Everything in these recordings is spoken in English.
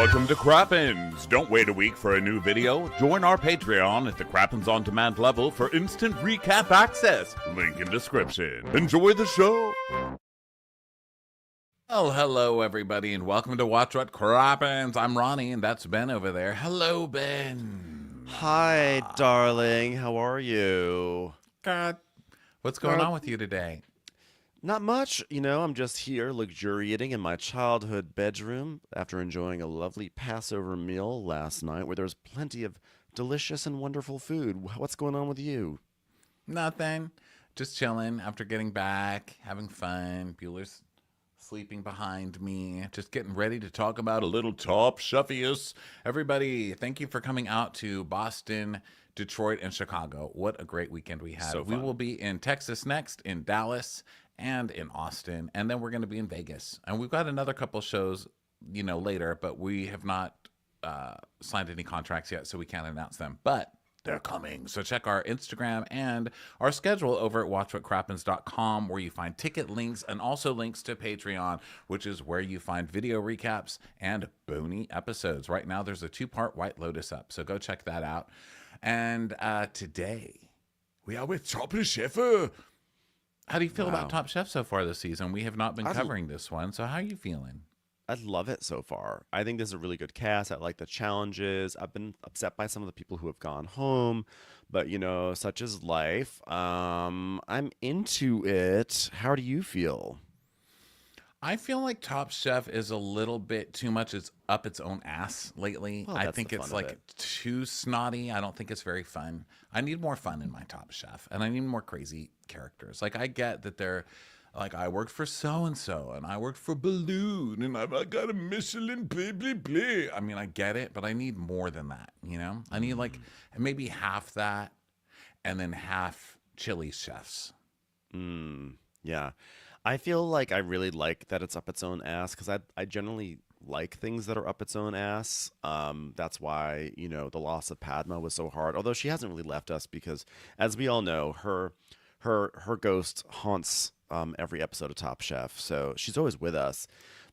Welcome to Crappens. Don't wait a week for a new video. Join our Patreon at the Crappens On Demand level for instant recap access. Link in description. Enjoy the show. Oh, hello everybody, and welcome to Watch What Crappens. I'm Ronnie, and that's Ben over there. Hello, Ben. Hi, darling. How are you? God, what's going on with you today? Not much. I'm just here luxuriating in my childhood bedroom after enjoying a lovely Passover meal last night where there was plenty of delicious and wonderful food. What's going on with you? Nothing. Just chilling after getting back, having fun. Bueller's sleeping behind me, just getting ready to talk about a little Top Chef-ious. Everybody, thank you for coming out to Boston, Detroit, and Chicago. What a great weekend we had. We will be in Texas next, in Dallas, and in Austin, and then we're going to be in Vegas. And we've got another couple shows, later, but we have not signed any contracts yet, so we can't announce them. But they're coming. So check our Instagram and our schedule over at watchwhatcrappens.com, where you find ticket links and also links to Patreon, which is where you find video recaps and bony episodes. Right now, there's a 2-part White Lotus up, so go check that out. And today, we are with Top Chef. How do you feel about Top Chef so far this season? We have not been covering this one, so how are you feeling? I love it so far. I think this is a really good cast. I like the challenges. I've been upset by some of the people who have gone home, but such is life. I'm into it. How do you feel? I feel like Top Chef is a little bit too much. It's up its own ass lately. Well, I think it's like too snotty. I don't think it's very fun. I need more fun in my Top Chef, and I need more crazy characters. Like, I get that they're like, I worked for so-and-so, and I worked for Balloon, and I got a Michelin, blah, blah, blah. I mean, I get it, but I need more than that, I need, like, maybe half that, and then half chili chefs. Yeah. I feel like I really like that it's up its own ass, because I generally like things that are up its own ass. That's why, the loss of Padma was so hard, although she hasn't really left us, because, as we all know, her ghost haunts every episode of Top Chef, so she's always with us.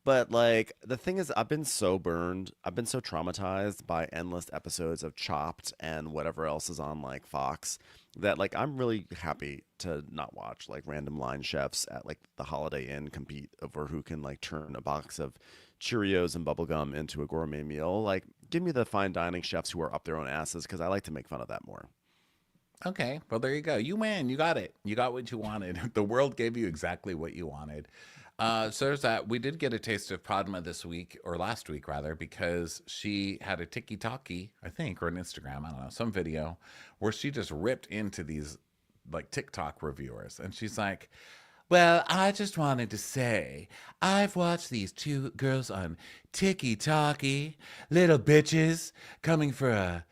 But like, the thing is, I've been so burned, I've been so traumatized by endless episodes of Chopped and whatever else is on like Fox, that like I'm really happy to not watch like random line chefs at like the Holiday Inn compete over who can like turn a box of Cheerios and bubblegum into a gourmet meal. Like, give me the fine dining chefs who are up their own asses, because I like to make fun of that more. Okay, well, there you go. You win. You got it. You got what you wanted. The world gave you exactly what you wanted. So there's that. We did get a taste of Padma this week, or last week rather, because she had a TikTok-y, I think, or an Instagram, I don't know, some video where she just ripped into these like TikTok reviewers. And she's like, well, I just wanted to say, I've watched these two girls on TikTok-y, little bitches, coming for a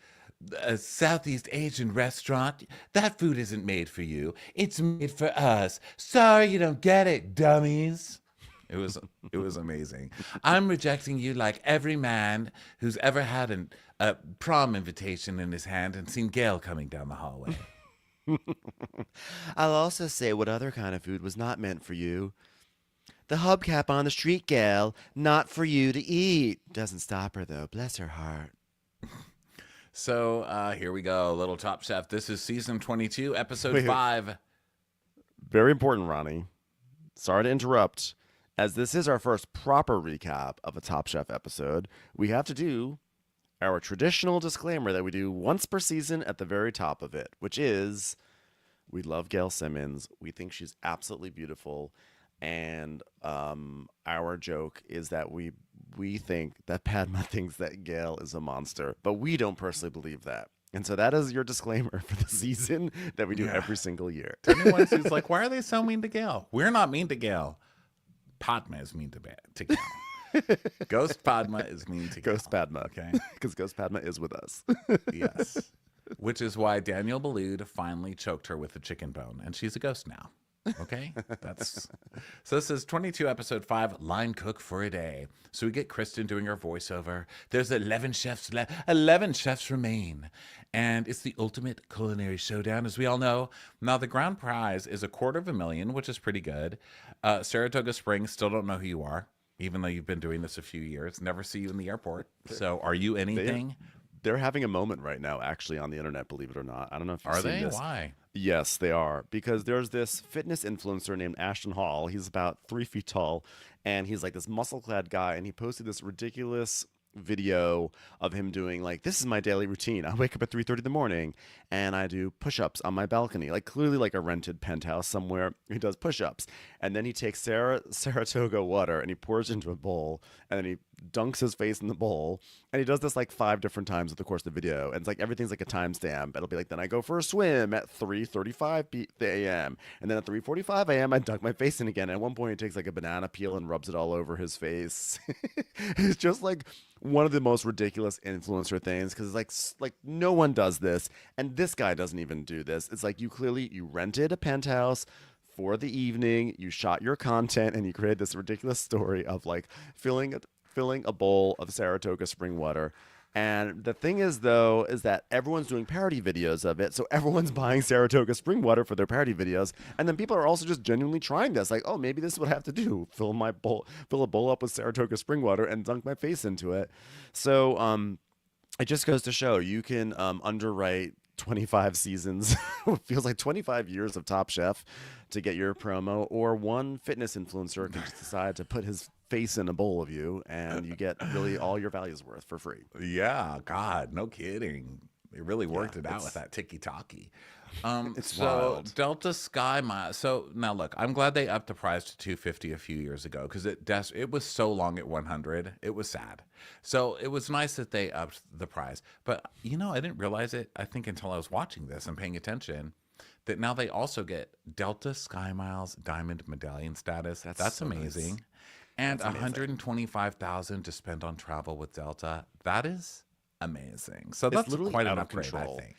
Southeast Asian restaurant. That food isn't made for you. It's made for us. Sorry you don't get it, dummies. It was amazing. I'm rejecting you like every man who's ever had a prom invitation in his hand and seen Gail coming down the hallway. I'll also say what other kind of food was not meant for you. The hubcap on the street, gal, not for you to eat. Doesn't stop her, though. Bless her heart. So here we go, little Top Chef. This is season 22, episode 5. Very important, Ronnie. Sorry to interrupt. As this is our first proper recap of a Top Chef episode, we have to do our traditional disclaimer that we do once per season at the very top of it, which is, we love Gail Simmons. We think she's absolutely beautiful. And our joke is that we think that Padma thinks that Gail is a monster, but we don't personally believe that. And so that is your disclaimer for the season that we do every single year. To anyone who's like, why are they so mean to Gail? We're not mean to Gail. Padma is mean to Gail. Ghost Padma is mean to Gail. Ghost Padma. Okay. Because Ghost Padma is with us. Yes. Which is why Daniel Boulud finally choked her with a chicken bone, and she's a ghost now. Okay, so this is 22 episode 5, line cook for a day. So we get Kristen doing her voiceover. There's 11 chefs left. 11 chefs remain, and it's the ultimate culinary showdown, as we all know. Now the grand prize is $250,000, which is pretty good. Saratoga Springs, still don't know who you are. even though you've been doing this a few years. Never see you in the airport. So, are you They anything? they're having a moment right now, actually, on the internet, believe it or not. I don't know if you've Are seen they? this. Why? Yes, they are. Because there's this fitness influencer named Ashton Hall. He's about 3 feet tall, and he's like this muscle clad guy. And he posted this ridiculous video of him doing like, this is my daily routine. I wake up at 3:30 in the morning and I do push-ups on my balcony, like clearly like a rented penthouse somewhere. He does push-ups, and then he takes Saratoga water and he pours it into a bowl, and then he dunks his face in the bowl, and he does this like 5 different times over the course of the video, and it's like everything's like a timestamp. It'll be like, then I go for a swim at 3:35 a.m. and then at 3:45 a.m. I dunk my face in again. And at one point he takes like a banana peel and rubs it all over his face. It's just like one of the most ridiculous influencer things, because it's like no one does this, and this guy doesn't even do this. It's like you rented a penthouse for the evening, you shot your content, and you created this ridiculous story of like filling a bowl of Saratoga spring water. And the thing is, though, is that everyone's doing parody videos of it. So everyone's buying Saratoga spring water for their parody videos. And then people are also just genuinely trying this. Like, oh, maybe this is what I have to do. Fill a bowl up with Saratoga spring water and dunk my face into it. So it just goes to show you can underwrite 25 seasons, it feels like 25 years of Top Chef to get your promo, or one fitness influencer can just decide to put his face in a bowl of you, and you get really all your values worth for free. Yeah, God, no kidding. They really Yeah, worked it out with that tiki-taki. it's So wild. Delta Sky Miles. So now look, I'm glad they upped the price to 250 a few years ago, because it was so long at 100. It was sad. So it was nice that they upped the price. But I didn't realize it, I think, until I was watching this and paying attention, that now they also get Delta Sky Miles Diamond Medallion status. That's So nice. amazing. And That's amazing. 125,000 to spend on travel with Delta. That is amazing. So It's that's literally quite out an of upgrade, I control. think.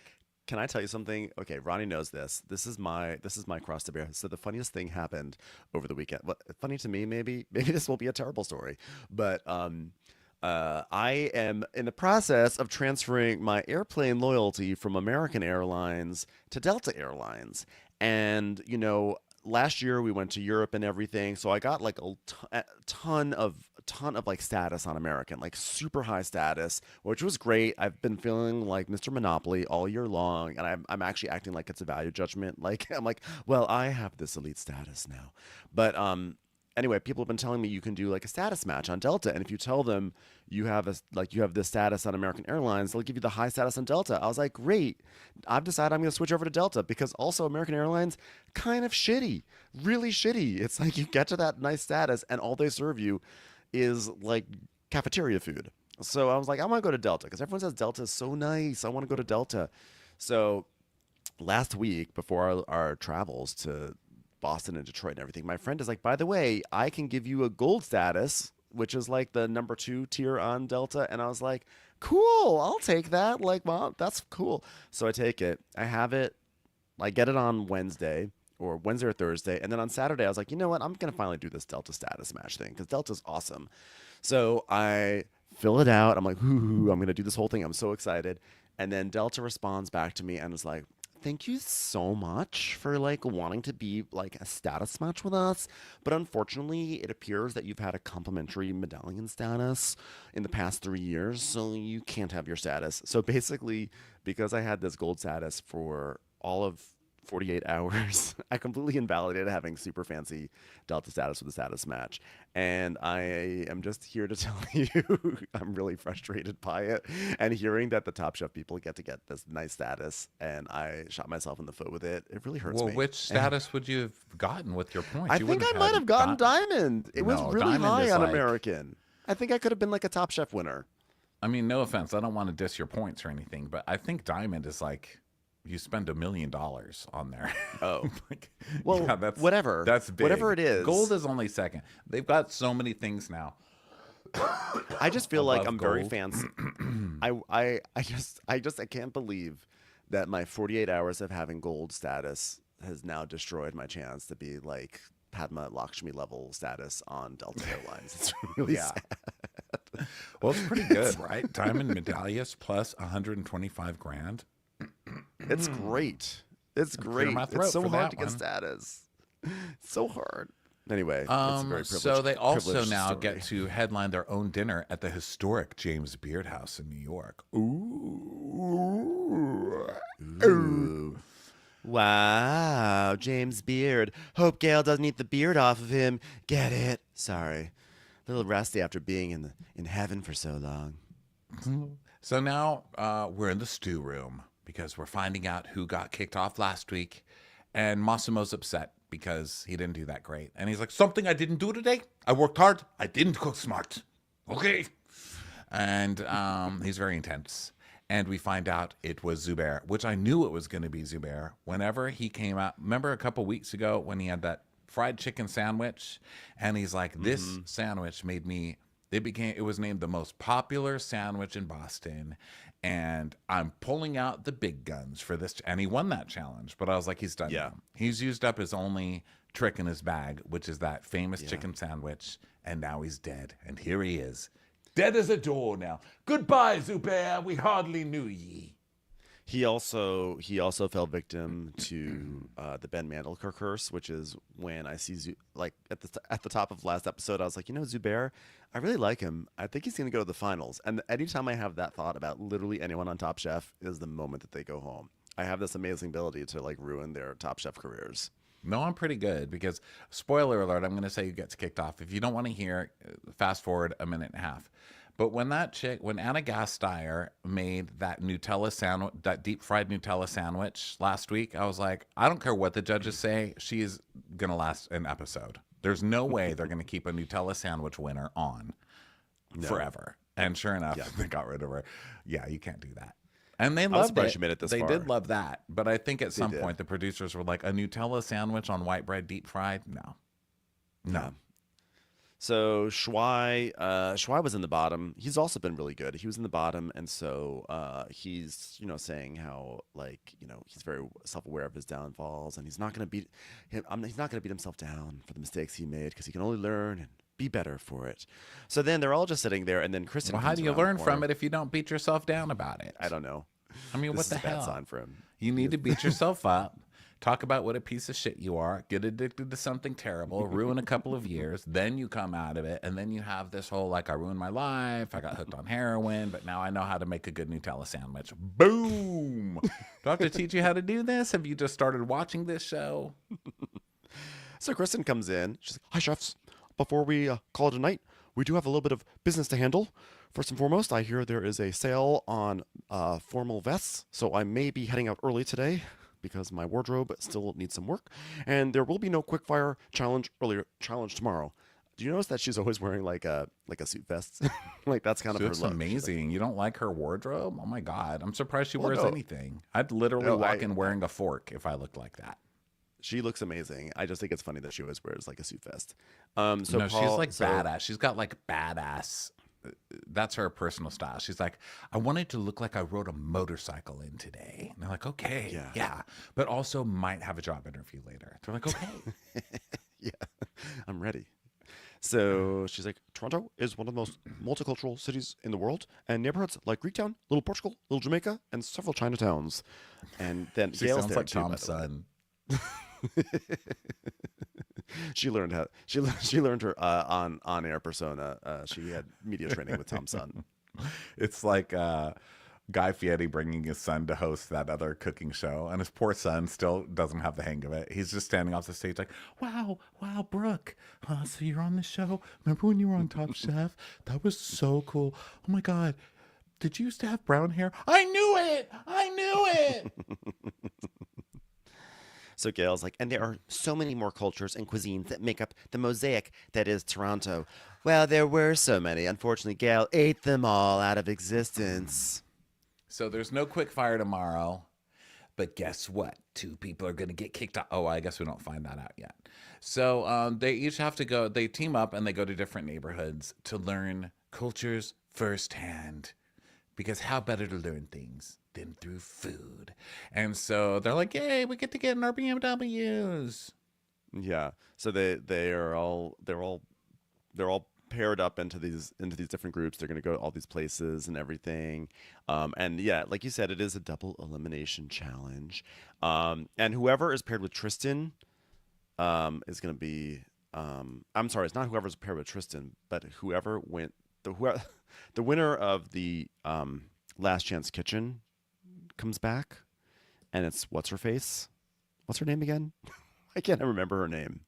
Can I tell you something? Okay, Ronnie knows this. This is my cross to bear. So the funniest thing happened over the weekend. What funny to me? Maybe this will be a terrible story, but I am in the process of transferring my airplane loyalty from American Airlines to Delta Airlines, and last year we went to Europe and everything, so I got like a ton of like status on American, like super high status, which was great. I've been feeling like Mr. Monopoly all year long, and I'm actually acting like it's a value judgment. Like I'm like, well, I have this elite status now, but anyway, people have been telling me you can do like a status match on Delta, and if you tell them you have this status on American Airlines, they'll give you the high status on Delta. I was like, great. I've decided I'm going to switch over to Delta, because also American Airlines kind of shitty, really shitty. It's like you get to that nice status and all they serve you is like cafeteria food. So I was like, I want to go to Delta because everyone says Delta is so nice. I want to go to Delta. So last week, before our travels to Boston and Detroit and everything, my friend is like, by the way, I can give you a gold status, which is like the number 2 tier on Delta. And I was like, cool, I'll take that. Like, mom, that's cool. So I take it. I have it. I get it on Wednesday or Thursday. And then on Saturday, I was like, you know what? I'm going to finally do this Delta status match thing because Delta's awesome. So I fill it out. I'm like, ooh, I'm going to do this whole thing. I'm so excited. And then Delta responds back to me and is like, thank you so much for like wanting to be like a status match with us. But unfortunately, it appears that you've had a complimentary medallion status in the past 3 years. So you can't have your status. So basically, because I had this gold status for all of 48 hours, I completely invalidated having super fancy Delta status with a status match. And I am just here to tell you I'm really frustrated by it. And hearing that the Top Chef people get this nice status and I shot myself in the foot with it, it really hurts Well, me. which And status would you have gotten with your points? I You think wouldn't I have might have gotten had Diamond. It was no, really Diamond high is on like, American. I think I could have been like a Top Chef winner. I mean, no offense. I don't want to diss your points or anything, but I think Diamond is like, you spend $1 million on there. Oh, Like, well, yeah, whatever. that's big. Whatever it is. Gold is only second. They've got so many things now I just feel like above I'm very gold. fancy. I can't believe that my 48 hours of having gold status has now destroyed my chance to be like Padma Lakshmi level status on Delta Airlines. It's really Yeah. sad. Well, it's pretty good, right? Diamond medallions plus 125 grand. It's great. It's Clear great. my It's throat so for hard that to get one. status. It's so hard. Anyway, it's a very So they also privileged now get story. to headline their own dinner at the historic James Beard House in New York. Ooh. Ooh. Ooh. Wow, James Beard. Hope Gail doesn't eat the beard off of him. Get it? Sorry. A little rusty after being in heaven for so long. So now we're in the stew room because we're finding out who got kicked off last week. And Massimo's upset because he didn't do that great. And he's like, something I didn't do today? I worked hard. I didn't cook smart. Okay. And he's very intense. And we find out it was Zubair, which I knew it was going to be Zubair. Whenever he came out, remember a couple weeks ago when he had that fried chicken sandwich? And he's like, this sandwich made me, it was named the most popular sandwich in Boston. And I'm pulling out the big guns for this. And he won that challenge. But I was like, he's done Yeah. now. He's used up his only trick in his bag, which is that famous Yeah. chicken sandwich. And now he's dead. And here he is. Dead as a door now. Goodbye, Zubair. We hardly knew ye. He also fell victim to the Ben Mandelker curse, which is when I see like at the top of last episode, I was like, Zubair, I really like him. I think he's going to go to the finals. And anytime I have that thought about literally anyone on Top Chef is the moment that they go home. I have this amazing ability to like ruin their Top Chef careers. No, I'm pretty good because, spoiler alert, I'm going to say who gets kicked off. If you don't want to hear, fast forward a minute and a half. But when Anna Gasteyer made that Nutella sandwich, that deep fried Nutella sandwich last week, I was like, I don't care what the judges say, she's going to last an episode. There's no way they're going to keep a Nutella sandwich winner on forever. And sure enough, they got rid of her. Yeah, you can't do that. And they loved surprised it. you made it this they far. did love that. But I think at some did. point the producers were like, a Nutella sandwich on white bread deep fried? No. Yeah. So Shuai was in the bottom. He's also been really good. He was in the bottom, and so he's saying how he's very self-aware of his downfalls, and he's not going to beat him. He's not going to beat himself down for the mistakes he made because he can only learn and be better for it. So then they're all just sitting there, and then Kristen. Well, how comes do you around the learn from corner. it if you don't beat yourself down about it? I don't know. I mean, This what is the a bad hell? sign for him. You need to beat yourself up. Talk about what a piece of shit you are. Get addicted to something terrible. Ruin a couple of years. Then you come out of it. And then you have this whole, I ruined my life. I got hooked on heroin. But now I know how to make a good Nutella sandwich. Boom. Do I have to teach you how to do this? Have you just started watching this show? So Kristen comes in. She's like, "Hi, chefs. Before we call it a night, we do have a little bit of business to handle. First and foremost, I hear there is a sale on formal vests, so I may be heading out early today because my wardrobe still needs some work. And there will be no quickfire challenge tomorrow." Do you notice that she's always wearing like a suit vest? Like that's kind She of her looks look. amazing. You don't like her wardrobe? Oh, my God. I'm surprised she Well, wears no. anything. I'd literally No, walk in wearing a fork if I looked like that. She looks amazing. I just think it's funny that she always wears like a suit vest. No, she's Paul- badass. She's got badass. That's her personal style. She's like, I wanted to look like I rode a motorcycle in today. And they're like, okay, yeah. But also might have a job interview later. They're like, okay. Yeah, I'm ready. So she's like, Toronto is one of the most multicultural cities in the world, and neighborhoods like Greektown, Little Portugal, Little Jamaica, and several Chinatowns. And then She Gail's sounds there like too, by Tom's the way. son. She learned how she learned her on air persona. She had media training with Tom's son. It's like Guy Fieri bringing his son to host that other cooking show, and his poor son still doesn't have the hang of it. He's just standing off the stage like, wow, Brooke. So you're on the show. Remember when you were on Top Chef? That was so cool. Oh, my God. Did you used to have brown hair? I knew it. So Gail's like, and there are so many more cultures and cuisines that make up the mosaic that is Toronto. Well, there were so many. Unfortunately, Gail ate them all out of existence. So there's no quick fire tomorrow. But guess what? 2 people are going to get kicked out. Oh, I guess we don't find that out yet. So they each have to go. They team up and they go to different neighborhoods to learn cultures firsthand. Because how better to learn things than through food? And so they're like, yay, we get to get in our BMWs. Yeah. So they're all paired up into these different groups. They're going to go to all these places and everything. And yeah, like you said, it is a double elimination challenge. And whoever is paired with Tristan is going to be I'm sorry, it's not whoever's paired with Tristan, but whoever went the winner of the Last Chance Kitchen comes back, and it's what's her face? What's her name again? I can't remember her name.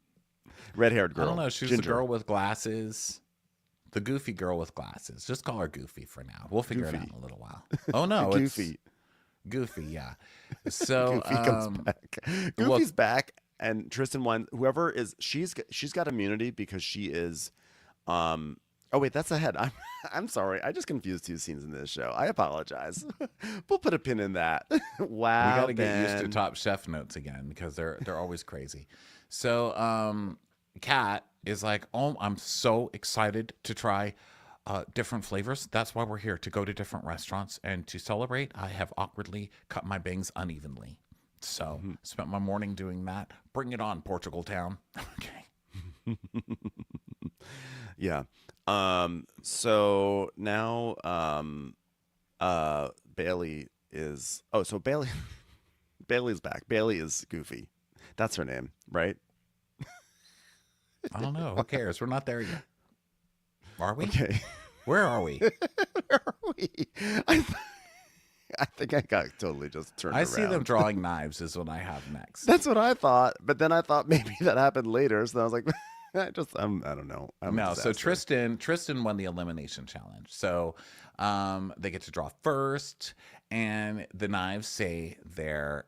Red-haired I don't girl, know. She's the Ginger, girl with glasses. The goofy girl with glasses. Just call her Goofy for now. We'll figure it out Goofy, in a little while. Oh no, it's Goofy, Goofy, yeah. So Goofy comes back. well, Goofy's back, and Tristan won. Whoever is, she's got immunity because she is. Oh wait, that's ahead. I'm sorry. I just confused two scenes in this show. I apologize. We'll put a pin in that. we Wow, got to get used to Ben. Top Chef notes again because they're always crazy. So Kat is like, "Oh, I'm so excited to try different flavors. That's why we're here, to go to different restaurants and to celebrate. I have awkwardly cut my bangs unevenly. So Mhm. spent my morning doing that. Bring it on, Portugal Town." Okay. Yeah. So now Bailey is so Bailey Bailey's back. Bailey is Goofy. That's her name, right? I don't know. Who cares? We're not there yet. Are we? Okay. Where are we? Where are we? I, th- I think I got totally just turned I around. see them drawing knives is what I have next. That's what I thought, but then I thought maybe that happened later, so I was like, I don't know. I'm a No, so disaster. Tristan won the elimination challenge. So they get to draw first, and the knives say their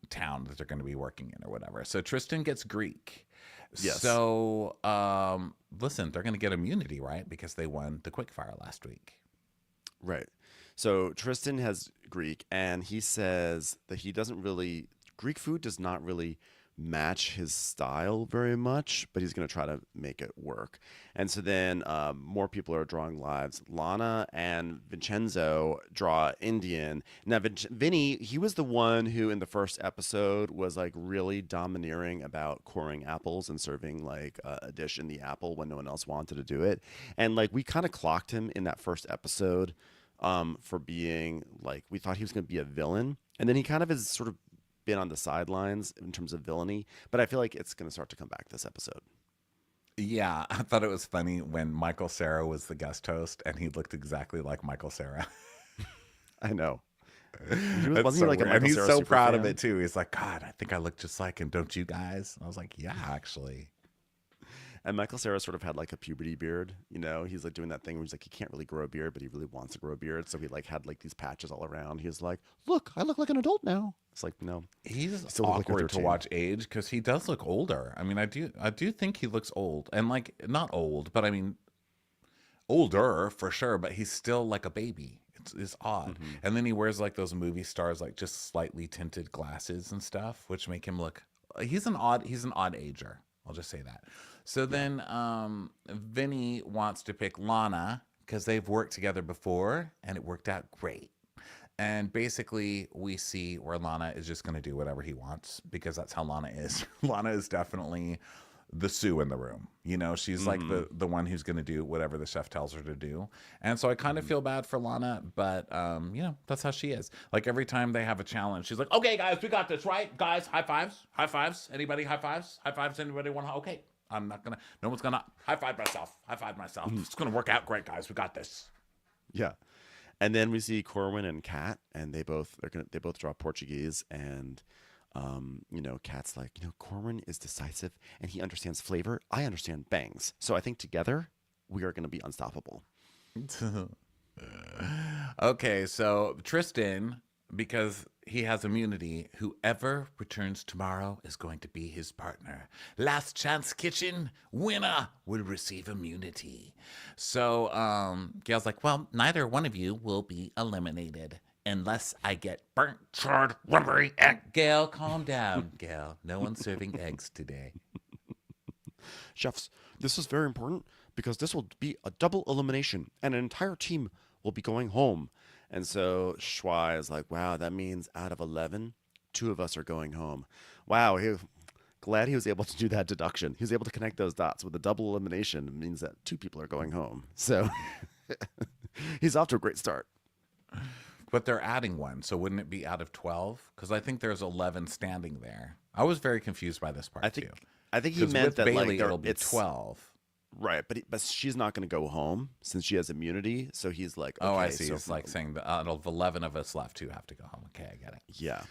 town that they're going to be working in or whatever. So Tristan gets Greek. Yes. So listen, they're going to get immunity, right? Because they won the quickfire last week. Right. So Tristan has Greek, and he says that he doesn't really Greek food does not really match his style very much, but he's going to try to make it work. And so then more people are drawing lives. Lana and Vincenzo draw Indian. Now Vinny, he was the one who in the first episode was like really domineering about coring apples and serving like a dish in the apple when no one else wanted to do it. And like we kind of clocked him in that first episode for being like, we thought he was going to be a villain. And then he kind of has sort of been on the sidelines in terms of villainy, but I feel like it's going to start to come back this episode. Yeah, I thought it was funny when Michael Cera was the guest host and he looked exactly like Michael Cera. I know. That's Wasn't so he like a weird. And Michael he's Cera so super proud of fan? it too. He's like, God, I think I look just like him, don't you guys? And I was like, yeah, actually. And Michael Cera sort of had like a puberty beard, you know. He's like doing that thing where he's like he can't really grow a beard, but he really wants to grow a beard. So he like had like these patches all around. He was like, "Look, I look like an adult now." It's like, no, He's you still look like you're awkward to 13. watch age because he does look older. I mean, I do think he looks old, and like not old, but I mean older for sure. But he's still like a baby. It's odd. Hmm. And then he wears like those movie stars, like just slightly tinted glasses and stuff, which make him look. He's an odd ager. I'll just say that. So Yeah. then Vinny wants to pick Lana because they've worked together before and it worked out great. And basically, we see where Lana is just going to do whatever he wants because that's how Lana is. Lana is definitely the Sue in the room. You know, she's like Hmm. the one who's going to do whatever the chef tells her to do. And so I kind of Hmm. feel bad for Lana, but you know, that's how she is. Like every time they have a challenge, she's like, "Okay, guys, we got this, right? Guys, high fives, high fives. Anybody high fives? High fives. Anybody want to? Okay, I'm not gonna. No one's gonna high five myself. High five myself. It's gonna work out great, guys. We got this." Yeah. And then we see Corwin and Kat, and they both draw Portuguese, and you know, Kat's like, you know, Corwin is decisive and he understands flavor. I understand bangs, so I think together we are going to be unstoppable. Okay, so Tristan, because he has immunity, whoever returns tomorrow is going to be his partner. Last chance kitchen winner will receive immunity. So Gail's like, well, neither one of you will be eliminated unless I get burnt, charred, rubbery egg. Gail, calm down. Gail, no one's serving eggs today. Chefs, this is very important because this will be a double elimination and an entire team will be going home. And so Schwai is like, wow, that means out of 11, two of us are going home. Wow, glad he was able to do that deduction. He was able to connect those dots with a double elimination. It means that two people are going home. So he's off to a great start. But they're adding one, so wouldn't it be out of 12? Because I think there's 11 standing there. I was very confused by this part I think too. I think he Because meant with that like Bailey, it'll be it's 12. right, but she's not going to go home since she has immunity. So he's like, Oh, I okay, see. so It's like saying that out of 11 of us left, 2 have to go home. Okay, I get it. yeah,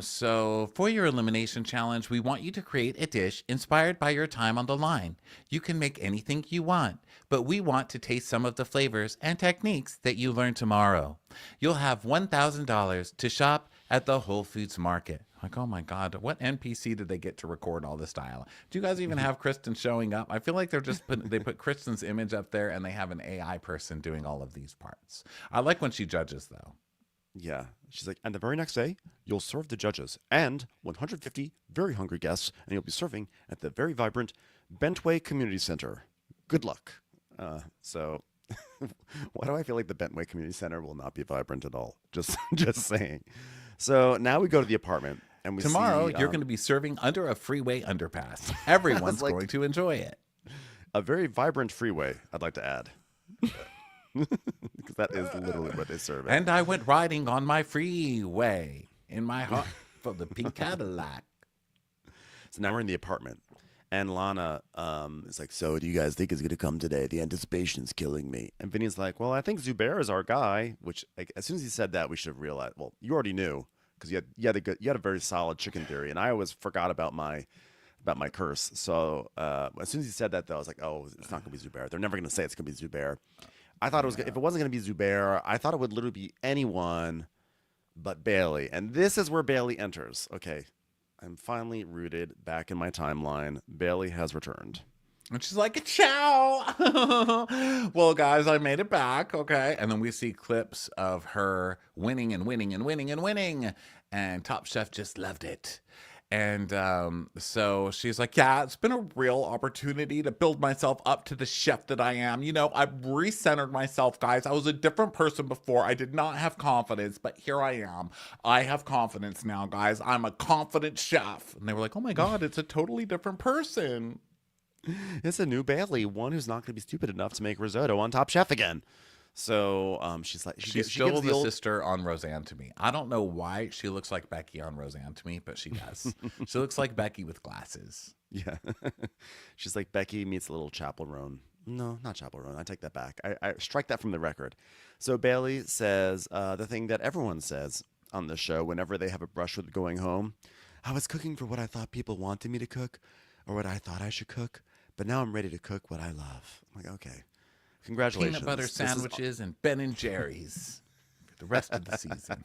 So for your elimination challenge, we want you to create a dish inspired by your time on the line. You can make anything you want, but we want to taste some of the flavors and techniques that you learn tomorrow. You'll have $1,000 to shop at the Whole Foods Market. Like, oh my God, what NPC did they get to record all this dialogue? Do you guys even have Kristen showing up? I feel like they put Kristen's image up there and they have an AI person doing all of these parts. I like when she judges though. yeah. She's like, and the very next day, you'll serve the judges and 150 very hungry guests, and you'll be serving at the very vibrant Bentway Community Center. Good luck. So, why do I feel like the Bentway Community Center will not be vibrant at all? Just saying. So now we go to the apartment, and we Tomorrow, see you're going to be serving under a freeway underpass. I was Everyone's like, going to enjoy it. a very vibrant freeway, I'd like to add. Because that is literally what they serve at. And I went riding on my freeway in my heart for the pink Cadillac. So now we're in the apartment. And Lana is like, so do you guys think he's going to come today? The anticipation's killing me. And Vinny's like, well, I think Zubair is our guy, which like, as soon as he said that, we should have realized. Well, you already knew because you had a very solid chicken theory. And I always forgot about my curse. So as soon as he said that, though, I was like, oh, it's not going to be Zubair. They're never going to say it's going to be Zubair. I thought it was if it wasn't going to be Zubair, I thought it would literally be anyone but Bailey. And this is where Bailey enters. Okay. I'm finally rooted back in my timeline. Bailey has returned. And she's like, ciao. Well, guys, I made it back. Okay. And then we see clips of her winning and winning and winning and winning. And Top Chef just loved it. And so she's like, yeah, it's been a real opportunity to build myself up to the chef that I am. You know, I've recentered myself, guys. I was a different person before. I did not have confidence, but here I am. I have confidence now, guys. I'm a confident chef. And they were like, oh my God, it's a totally different person. It's a new Bailey, one who's not going to be stupid enough to make risotto on Top Chef again. So she's like, She's still gives the old sister on Roseanne to me. I don't know why she looks like Becky on Roseanne to me, but she does. She looks like Becky with glasses. yeah. She's like Becky meets a little Chaperone. No, not Chaperone. I take that back. I strike that from the record. So Bailey says the thing that everyone says on the show whenever they have a brush with going home. I was cooking for what I thought people wanted me to cook, or what I thought I should cook, but now I'm ready to cook what I love. I'm like, okay. Congratulations. Peanut butter sandwiches and Ben and Jerry's for the rest of the season.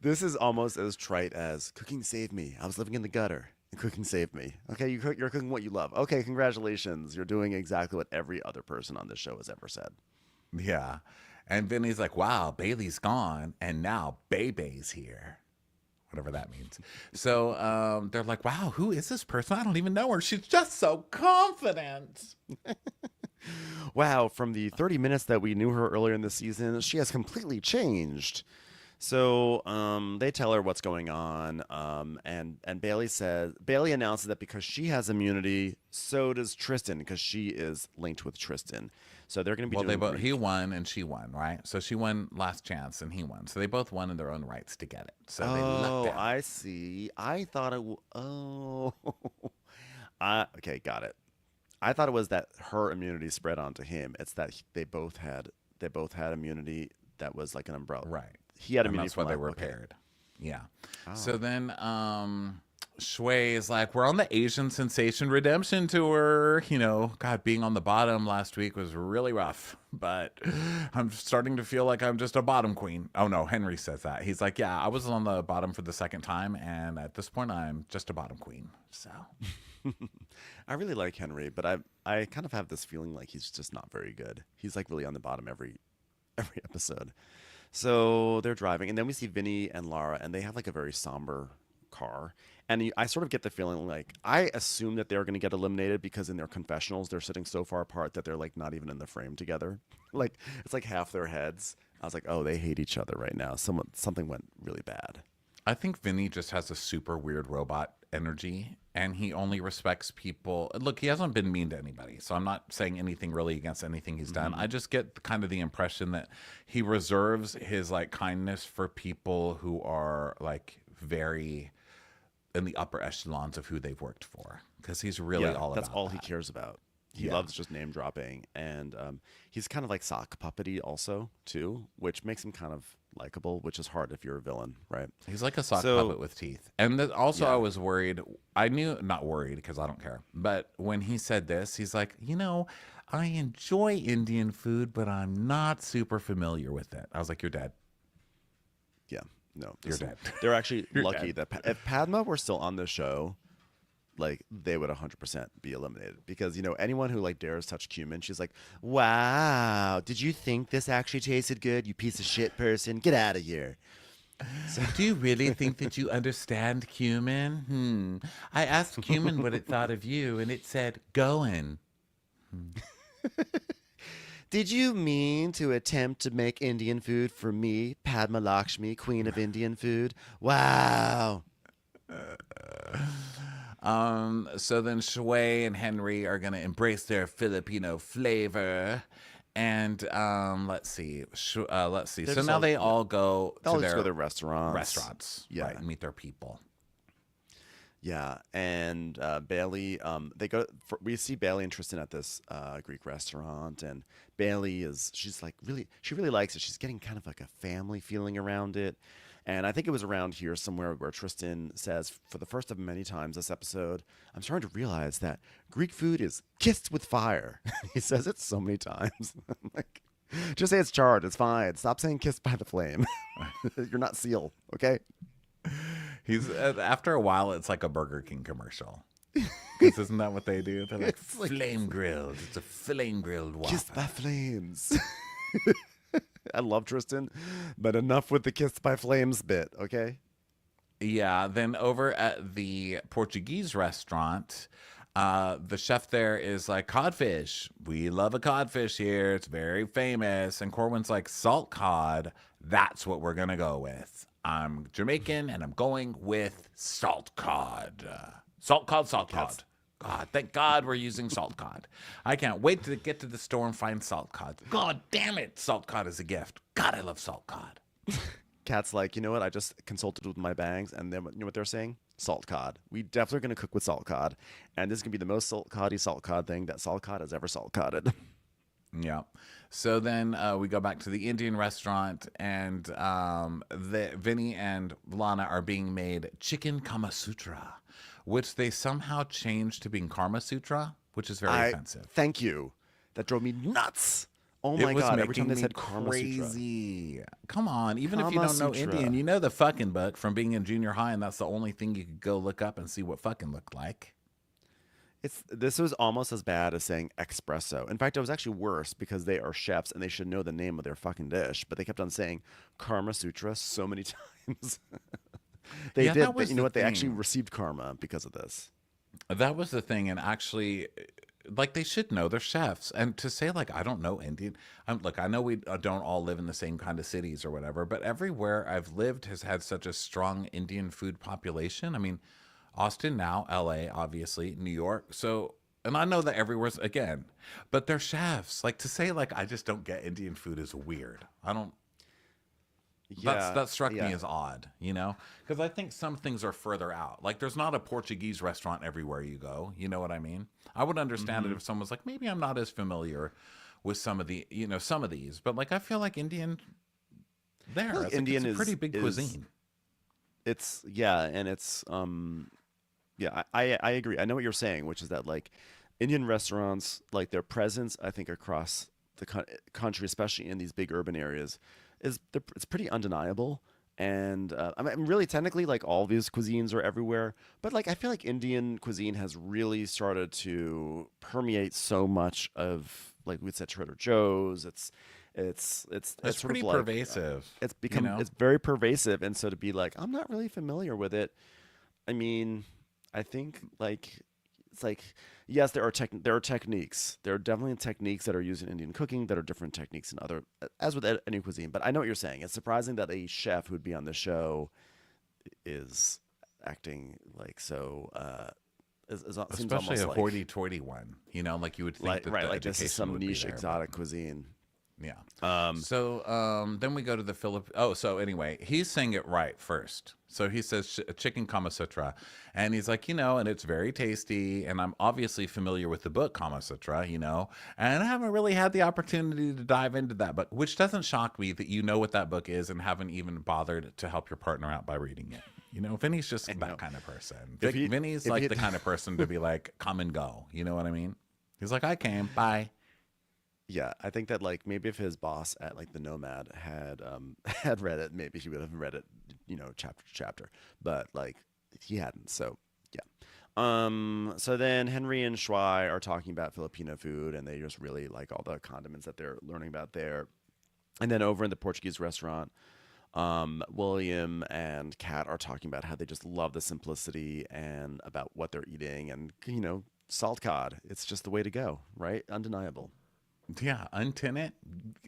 This is almost as trite as cooking saved me. I was living in the gutter and cooking saved me. Okay, you're cooking what you love. Okay, congratulations. You're doing exactly what every other person on this show has ever said. Yeah. And Vinny's like, wow, Bailey's gone, and now Bebe's here. Whatever that means. So they're like, wow, who is this person? I don't even know her. She's just so confident. Wow, from the 30 minutes that we knew her earlier in the season, she has completely changed. So they tell her what's going on, and Bailey announces that because she has immunity, so does Tristan because she is linked with Tristan. So they're going to be doing. He won and she won, right? So she won last chance and he won. So they both won in their own rights to get it. So they lucked out. I see. I thought it. Okay, got it. I thought it was that her immunity spread onto him. It's that they both had immunity that was like an umbrella. Right. He had And immunity that's why from they life. were Okay. paired. Yeah. Oh. So then Shui is like, we're on the Asian Sensation Redemption Tour. You know, God, being on the bottom last week was really rough. But I'm starting to feel like I'm just a bottom queen. Oh, no, Henry says that. He's like, yeah, I was on the bottom for the second time. And at this point, I'm just a bottom queen. So... I really like Henry, but I kind of have this feeling like he's just not very good. He's like really on the bottom every episode. So they're driving, and then we see Vinny and Lara, and they have like a very somber car. And I sort of get the feeling like I assume that they're going to get eliminated because in their confessionals they're sitting so far apart that they're like not even in the frame together. Like it's like half their heads. I was like, oh, they hate each other right now. Something went really bad. I think Vinny just has a super weird robot energy and he only respects people. Look, he hasn't been mean to anybody, so I'm not saying anything really against anything he's done. I just get kind of the impression that he reserves his like kindness for people who are like very in the upper echelons of who they've worked for, because he's really Yeah, all that's about all he that. cares about. He Yeah. loves just name dropping, and he's kind of like sock puppety also too, which makes him kind of likable, which is hard if you're a villain, right? He's like a sock So puppet with teeth. And also, I yeah, was worried. I knew, not worried because I don't care. But when he said this, he's like, I enjoy Indian food, but I'm not super familiar with it. I was like, you're dead. yeah, no, You're this, dead. they're actually You're lucky dead. that if Padma were still on the show, like they would 100% be eliminated because anyone who like dares touch cumin, she's like, "Wow, did you think this actually tasted good? You piece of shit person, get out of here." So Do you really think that you understand cumin? I asked cumin what it thought of you, and it said, going. did you mean to attempt to make Indian food for me, Padma Lakshmi, Queen of Indian food? Wow. So then Shui and Henry are going to embrace their Filipino flavor. And let's see. They're So just now all, they yeah, all go to they'll just go to their their restaurants. restaurants, Yeah. right, and meet their people. Yeah, and Bailey, we see Bailey and Tristan at this Greek restaurant, and she really likes it. She's getting kind of like a family feeling around it, and I think it was around here somewhere where Tristan says, for the first of many times this episode, I'm starting to realize that Greek food is kissed with fire. He says it so many times. I'm like, just say it's charred. It's fine. Stop saying kissed by the flame. You're not Seal, okay? He's after a while, it's like a Burger King commercial. Because isn't that what they do? They're like It's like flame grilled. It's a flame grilled kissed by waffle. flames. I love Tristan, but enough with the kissed by flames bit, okay? Yeah. Then over at the Portuguese restaurant, the chef there is like, codfish. We love a codfish here. It's very famous. And Corwin's like, salt cod. That's what we're gonna go with. I'm Jamaican and I'm going with salt cod. Salt cod, salt Cats. cod. God, thank God we're using salt cod. I can't wait to get to the store and find salt cod. God damn it, salt cod is a gift. God, I love salt cod. Cat's like, you know what? I just consulted with my bangs, and then you know what they're saying? Salt cod. We definitely are going to cook with salt cod, and this is going to be the most salt cod thing that salt cod has ever salt codded. Yeah. So then we go back to the Indian restaurant, and Vinny and Lana are being made chicken Kama Sutra, which they somehow changed to being Karma Sutra, which is very offensive. Thank you. That drove me nuts. Oh It my was god! Every time making they me said Karma Sutra, crazy. Come on, even if you Kama don't know Sutra. Indian, you know the fucking book from being in junior high, and that's the only thing you could go look up and see what fucking looked like. this was almost as bad as saying espresso. In fact, it was actually worse because they are chefs and they should know the name of their fucking dish, but they kept on saying Karma Sutra so many times. They Yeah, did, that but was you know the what? They actually thing. received karma because of this. That was the thing, and actually, like they should know they're chefs. And to say like I don't know Indian, look, I know we don't all live in the same kind of cities or whatever, but everywhere I've lived has had such a strong Indian food population. I mean, Austin now, L.A. obviously, New York. So, and I know that everywhere's again, but they're chefs. Like to say like I just don't get Indian food is weird. I don't. Yeah, That struck me yeah. as odd, because I think some things are further out. Like there's not a Portuguese restaurant everywhere you go. You know what I mean? I would understand it Hmm. if someone was like, maybe I'm not as familiar with some of these, but like I feel like Indian I feel there. like It's Indian a pretty big is cuisine. it's yeah, and it's yeah, I agree. I know what you're saying, which is that like Indian restaurants, like their presence, I think across the country, especially in these big urban areas, it's pretty undeniable. And I mean, really, technically, like all these cuisines are everywhere, but like I feel like Indian cuisine has really started to permeate so much of like we said Trader Joe's. It's It's sort of pretty like pervasive, it's you become know. it's very pervasive, and so to be like I'm not really familiar with it. I mean, I think like it's like yes, there are techniques. There are definitely techniques that are used in Indian cooking that are different techniques in other as with any cuisine. But I know what you're saying. It's surprising that a chef who'd be on the show is acting like so. Seems Especially almost a hoity-toity one, like you would think like that right the like this is education some would be niche there, but exotic cuisine. Yeah. Um, So then we go to the Philip. Oh, so anyway, he's saying it right first. So he says chicken Kama Sutra, and he's like, and it's very tasty. And I'm obviously familiar with the book Kama Sutra, and I haven't really had the opportunity to dive into that book, which doesn't shock me that you know what that book is and haven't even bothered to help your partner out by reading it. Vinny's just I that know. kind of person. If he, Vinny's if like he, the kind of person to be like, come and go. You know what I mean? He's like, I came, bye. yeah, I think that like maybe if his boss at like the Nomad had had read it, maybe he would have read it, chapter to chapter. But like he hadn't, so yeah. So then Henry and Schwei are talking about Filipino food, and they just really like all the condiments that they're learning about there. And then over in the Portuguese restaurant, William and Kat are talking about how they just love the simplicity and about what they're eating, and salt cod. It's just the way to go, right? Undeniable. Yeah, untin it.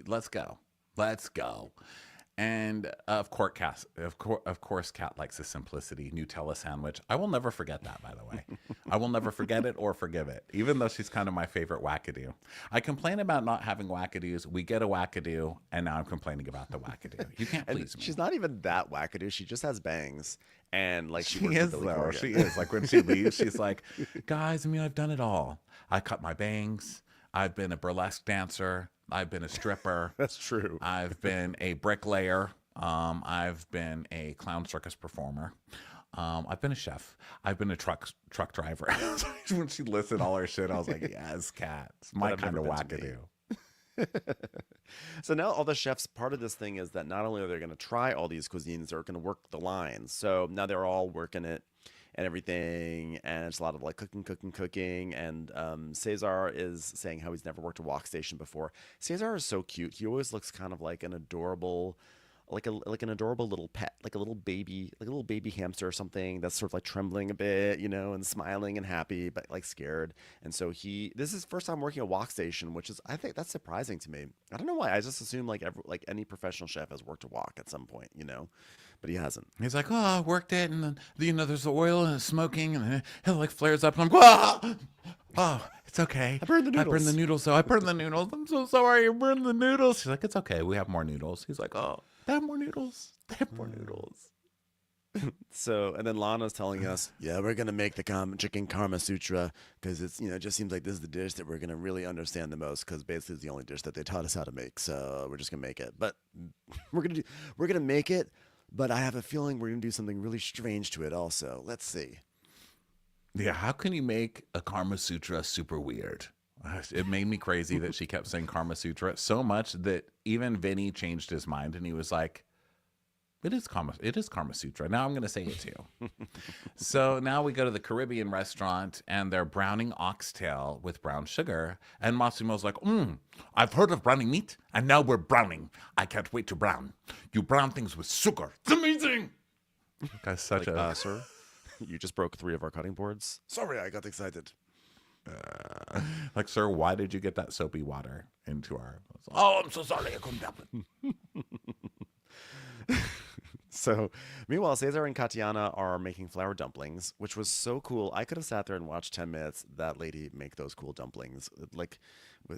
Let's go. Let's go. And of course, Cat likes the simplicity Nutella sandwich. I will never forget that, by the way. I will never forget it or forgive it, even though she's kind of my favorite wackadoo. I complain about not having wackadoos. We get a wackadoo, and now I'm complaining about the wackadoo. You can't And please me. she's not even that wackadoo. She just has bangs, and like she She works for is, Billy though. Corgan. She is. Like when she leaves, she's like, guys, I've done it all. I cut my bangs. I've been a burlesque dancer. I've been a stripper. That's true. I've been a bricklayer. I've been a clown circus performer. I've been a chef. I've been a truck driver. When she listed all her shit, I was like, yes, Cat. It's my I've kind of never been to me. wackadoo. So now all the chefs, part of this thing is that not only are they going to try all these cuisines, they're going to work the lines. So now they're all working it and everything, and it's a lot of like cooking, cooking, cooking. And Cesar is saying how he's never worked a wok station before. Cesar is so cute. He always looks kind of like an adorable, like an adorable little pet, like a little baby hamster or something that's sort of like trembling a bit, and smiling and happy, but like scared. And so this is his first time working a wok station, which is, I think that's surprising to me. I don't know why. I just assume like any professional chef has worked a wok at some point, but he hasn't. He's like, oh, I worked it, and then there's the oil and it's smoking, and then it like flares up, and I'm, ah! Oh, it's okay. I burned the I burned the noodles. noodles, though. I burned the noodles. I'm so sorry. I burned the noodles. She's like, it's okay. We have more noodles. He's like, oh, they have more noodles. They have more noodles. So, and then Lana's telling us, yeah, we're gonna make the chicken Karma Sutra because it's it just seems like this is the dish that we're gonna really understand the most because basically it's the only dish that they taught us how to make. So we're just gonna make it, but we're gonna make it. But I have a feeling we're gonna do something really strange to it. Also, let's see. Yeah, how can you make a Karma Sutra super weird? It made me crazy that she kept saying Karma Sutra so much that even Vinny changed his mind and he was like, it is Karma Sutra. Now I'm going to say it too. So now we go to the Caribbean restaurant and they're browning oxtail with brown sugar. And Massimo's like, I've heard of browning meat and now we're browning. I can't wait to brown. You brown things with sugar. It's amazing. Guy's such Like, sir, you just broke 3 of our cutting boards. Sorry, I got excited. like, sir, why did you get that soapy water into our? Oh, I'm so sorry. I couldn't help it. So, meanwhile, Cesar and Katiana are making flour dumplings, which was so cool. I could have sat there and watched 10 minutes that lady make those cool dumplings. Like,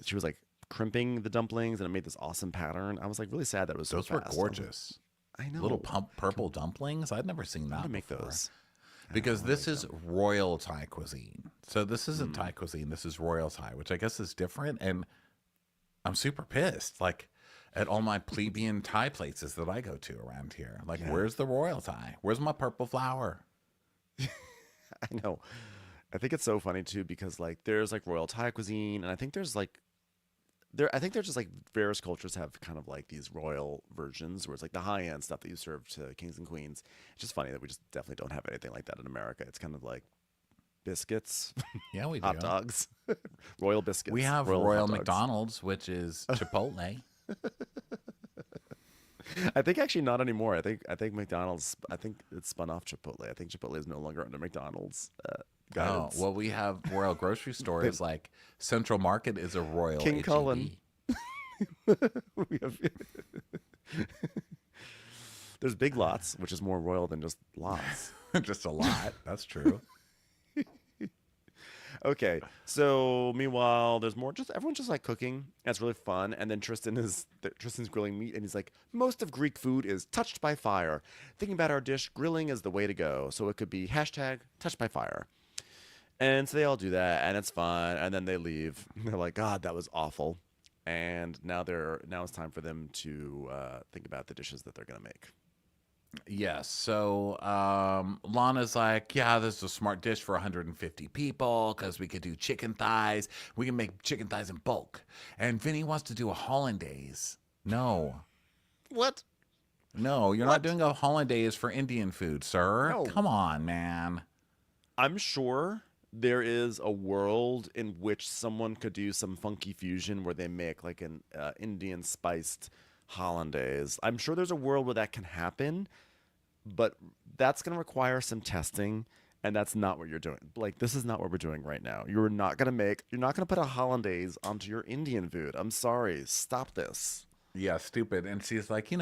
she was like crimping the dumplings and it made this awesome pattern. I was like really sad that it was so Those fast. were gorgeous. I know. Little purple dumplings. I'd never seen I that want to make before. those. Because I this like is them. royal Thai cuisine. So this isn't Thai cuisine. This is royal Thai, which I guess is different. And I'm super pissed. Like, at all my plebeian Thai places that I go to around here. Like, Yeah. where's the royal Thai? Where's my purple flower? I know. I think it's so funny too because like there's like royal Thai cuisine, and I think there's like I think there's just like various cultures have kind of like these royal versions where it's like the high end stuff that you serve to kings and queens. It's just funny that we just definitely don't have anything like that in America. It's kind of like biscuits, Yeah, we do. hot dogs, royal biscuits. We have royal Royal hot dogs. McDonald's, which is Chipotle. I think actually not anymore. I think McDonald's. I think it's spun off Chipotle. I think Chipotle is no longer under McDonald's Oh, guidance. well, we have Royal Grocery Store is like Central Market is a Royal King H-E-B. Cullen. We have there's Big Lots, which is more royal than just lots. Just a lot. That's true. Okay, so meanwhile, there's more. Just everyone's just like cooking. And it's really fun. And then Tristan's grilling meat, and he's like, most of Greek food is touched by fire. Thinking about our dish, grilling is the way to go. So it could be hashtag touched by fire. And so they all do that, and it's fun. And then they leave. They're like, God, that was awful. And now it's time for them to think about the dishes that they're gonna make. Yes. So Lana's like, yeah, this is a smart dish for 150 people because we could do chicken thighs. We can make chicken thighs in bulk. And Vinny wants to do a hollandaise. No, What? no, you're not What? doing a hollandaise for Indian food, sir. No. Come on, man. I'm sure there is a world in which someone could do some funky fusion where they make like an Indian spiced hollandaise. I'm sure there's a world where that can happen, but that's going to require some testing, and that's not what you're doing. Like, this is not what we're doing right now. You're not going to put a hollandaise onto your Indian food. I'm sorry. Stop this. Yeah, stupid. And she's like, I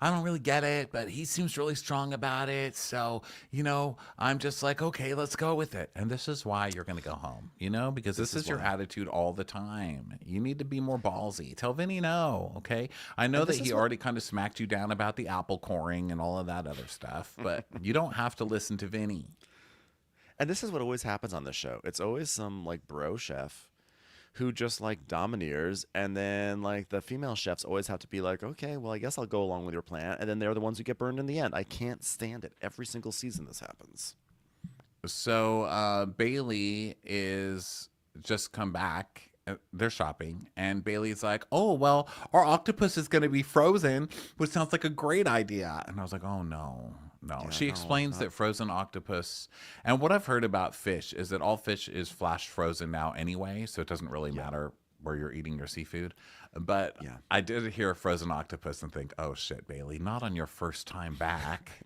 don't really get it, but he seems really strong about it. So, I'm just like, okay, let's go with it. And this is why you're going to go home, because this This is is your why. attitude all the time. You need to be more ballsy. Tell Vinny no, okay? I know And that this he is what already kind of smacked you down about the apple coring and all of that other stuff, but you don't have to listen to Vinny. and this is what always happens on this show. It's always some like bro chef who just like domineers, and then like the female chefs always have to be like, okay, well, I guess I'll go along with your plan, and then they're the ones who get burned in the end. I can't stand it. Every single season this happens. So Bailey is just come back. They're shopping, and Bailey's like, "Oh well, our octopus is going to be frozen, which sounds like a great idea." And I was like, "Oh no, no." Yeah, She no, explains not. that frozen octopus, and what I've heard about fish is that all fish is flash frozen now anyway, so it doesn't really Yeah, matter where you're eating your seafood. But yeah. I did hear a frozen octopus and think, "Oh shit, Bailey, not on your first time back."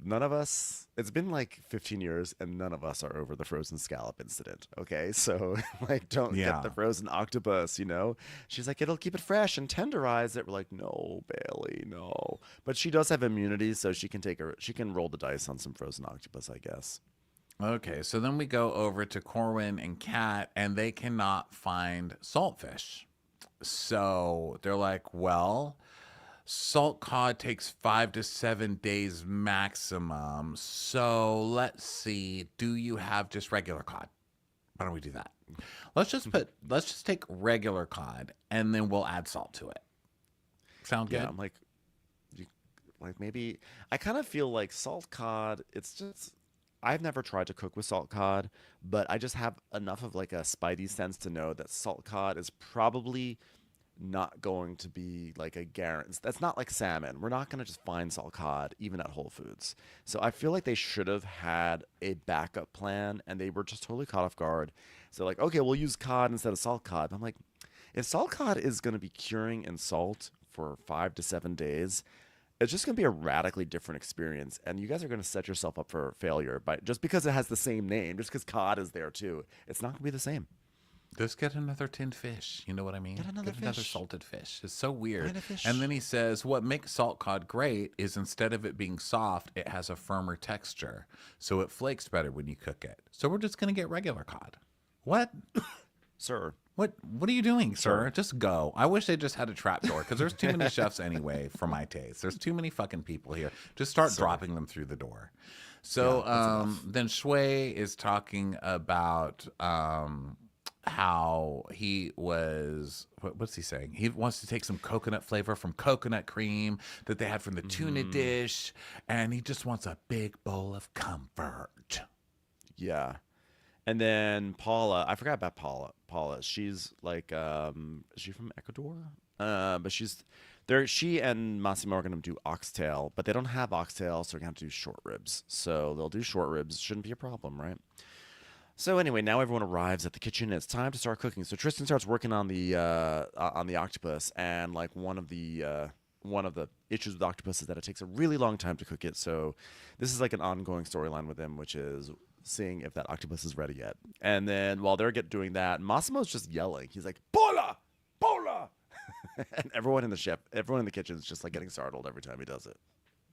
None of us. It's been like 15 years, and none of us are over the frozen scallop incident. Okay, so like, don't get Yeah. the frozen octopus. She's like, it'll keep it fresh and tenderize it. We're like, no, Bailey, no. But she does have immunity, so she can roll the dice on some frozen octopus, I guess. Okay, so then we go over to Corwin and Kat, and they cannot find saltfish. So they're like, well, salt cod takes 5 to 7 days maximum. So let's see. Do you have just regular cod? Why don't we do that? Let's just take regular cod and then we'll add salt to it. Sound Yeah, good? I'm like, you, like maybe I kind of feel like salt cod. It's just I've never tried to cook with salt cod, but I just have enough of like a spidey sense to know that salt cod is probably not going to be like a guarantee. That's not like salmon. We're not going to just find salt cod even at Whole Foods. So I feel like they should have had a backup plan, and they were just totally caught off guard. So like, okay, we'll use cod instead of salt cod. But I'm like, if salt cod is going to be curing in salt for 5 to 7 days, it's just going to be a radically different experience, and you guys are going to set yourself up for failure by just because it has the same name, just because cod is there too. It's not going to be the same. Just get another tinned fish. You know what I mean? Get another Get another fish. salted fish. It's so weird. Find a And fish. then he says, what makes salt cod great is instead of it being soft, it has a firmer texture. So it flakes better when you cook it. So we're just going to get regular cod. What? Sir, What are you doing, sir? sir. Just go. I wish they just had a trap door because there's too many chefs anyway for my taste. There's too many fucking people here. Just start Sir. dropping them through the door. Yeah, So that's enough. then Shui is talking about how he was what's he saying? He wants to take some coconut flavor from coconut cream that they had from the tuna Hmm. dish, and he just wants a big bowl of comfort. Yeah. And then Paula, I forgot about Paula. Paula, she's like, is she from Ecuador? But she's there. She and Massimo are gonna do oxtail, but they don't have oxtail, so they're gonna have to do short ribs. So they'll do short ribs. Shouldn't be a problem, right? So anyway, now everyone arrives at the kitchen. And it's time to start cooking. So Tristan starts working on the octopus, and like one of the issues with octopus is that it takes a really long time to cook it. So this is like an ongoing storyline with him, which is seeing if that octopus is ready yet. And then while they're doing that, Massimo's just yelling. He's like, "Bola, bola!" And everyone in the kitchen is just like getting startled every time he does it.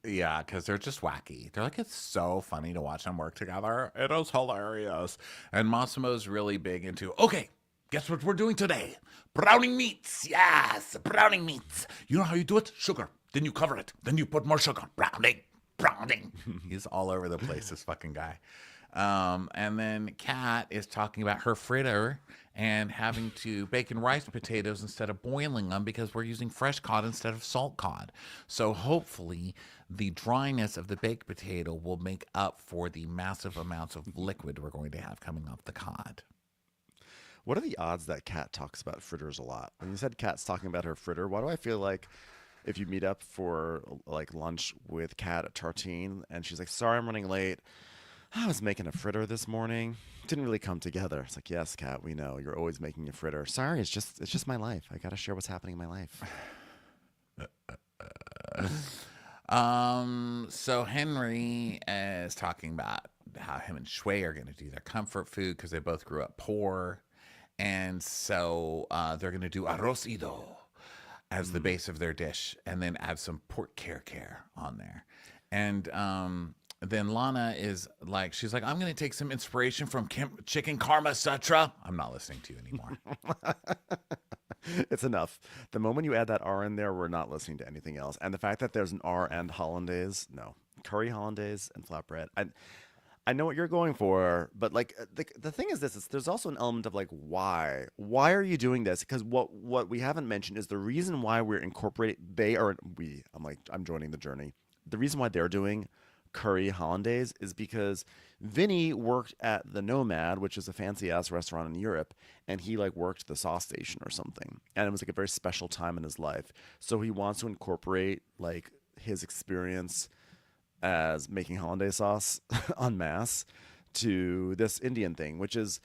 Yeah, because they're just wacky. They're like, it's so funny to watch them work together. It is hilarious. And Massimo's really big into, okay, guess what we're doing today? Browning meats. Yes, browning meats. You know how you do it? Sugar. Then you cover it. Then you put more sugar. Browning, browning. He's all over the place, this fucking guy. And then Kat is talking about her fritter and having to bake and rice potatoes instead of boiling them because we're using fresh cod instead of salt cod. So hopefully the dryness of the baked potato will make up for the massive amounts of liquid we're going to have coming off the cod. What are the odds that Kat talks about fritters a lot? When you said Kat's talking about her fritter, why do I feel like if you meet up for like lunch with Kat at Tartine and she's like, "Sorry, I'm running late. I was making a fritter this morning. Didn't really come together." It's like, "Yes, Kat, we know you're always making a fritter. Sorry, it's just my life. I gotta share what's happening in my life." So Henry is talking about how him and Shui are going to do their comfort food because they both grew up poor. And so they're going to do arroz ido as the Mm. base of their dish and then add some pork care on there. And then Lana is like, she's like, I'm going to take some inspiration from Chicken Karma Sutra. I'm not listening to you anymore. It's enough. The moment you add that R in there, we're not listening to anything else. And the fact that there's an R and hollandaise, no. Curry hollandaise and flatbread. I know what you're going for, but like the thing is this, there's also an element of like why? Why are you doing this? Because what we haven't mentioned is the reason why we're incorporating I'm joining the journey. The reason why they're doing curry hollandaise is because Vinny worked at the Nomad, which is a fancy ass restaurant in Europe, and he like worked the sauce station or something. And it was like a very special time in his life. So he wants to incorporate like his experience as making hollandaise sauce en masse to this Indian thing, which is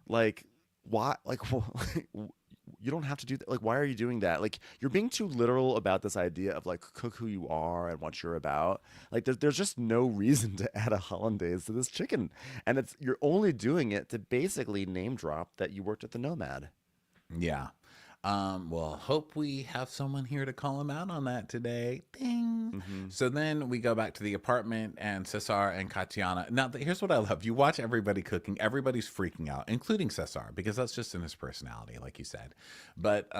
like why like you don't have to do that. Like, why are you doing that? Like, you're being too literal about this idea of like cook who you are and what you're about. Like, there's just no reason to add a hollandaise to this chicken, and it's you're only doing it to basically name drop that you worked at the Nomad. Yeah. Well, hope we have someone here to call him out on that today. Ding. Hmm. So then we go back to the apartment, and Cesar and Katiana. Now, here's what I love. You watch everybody cooking, everybody's freaking out, including Cesar, because that's just in his personality, like you said. But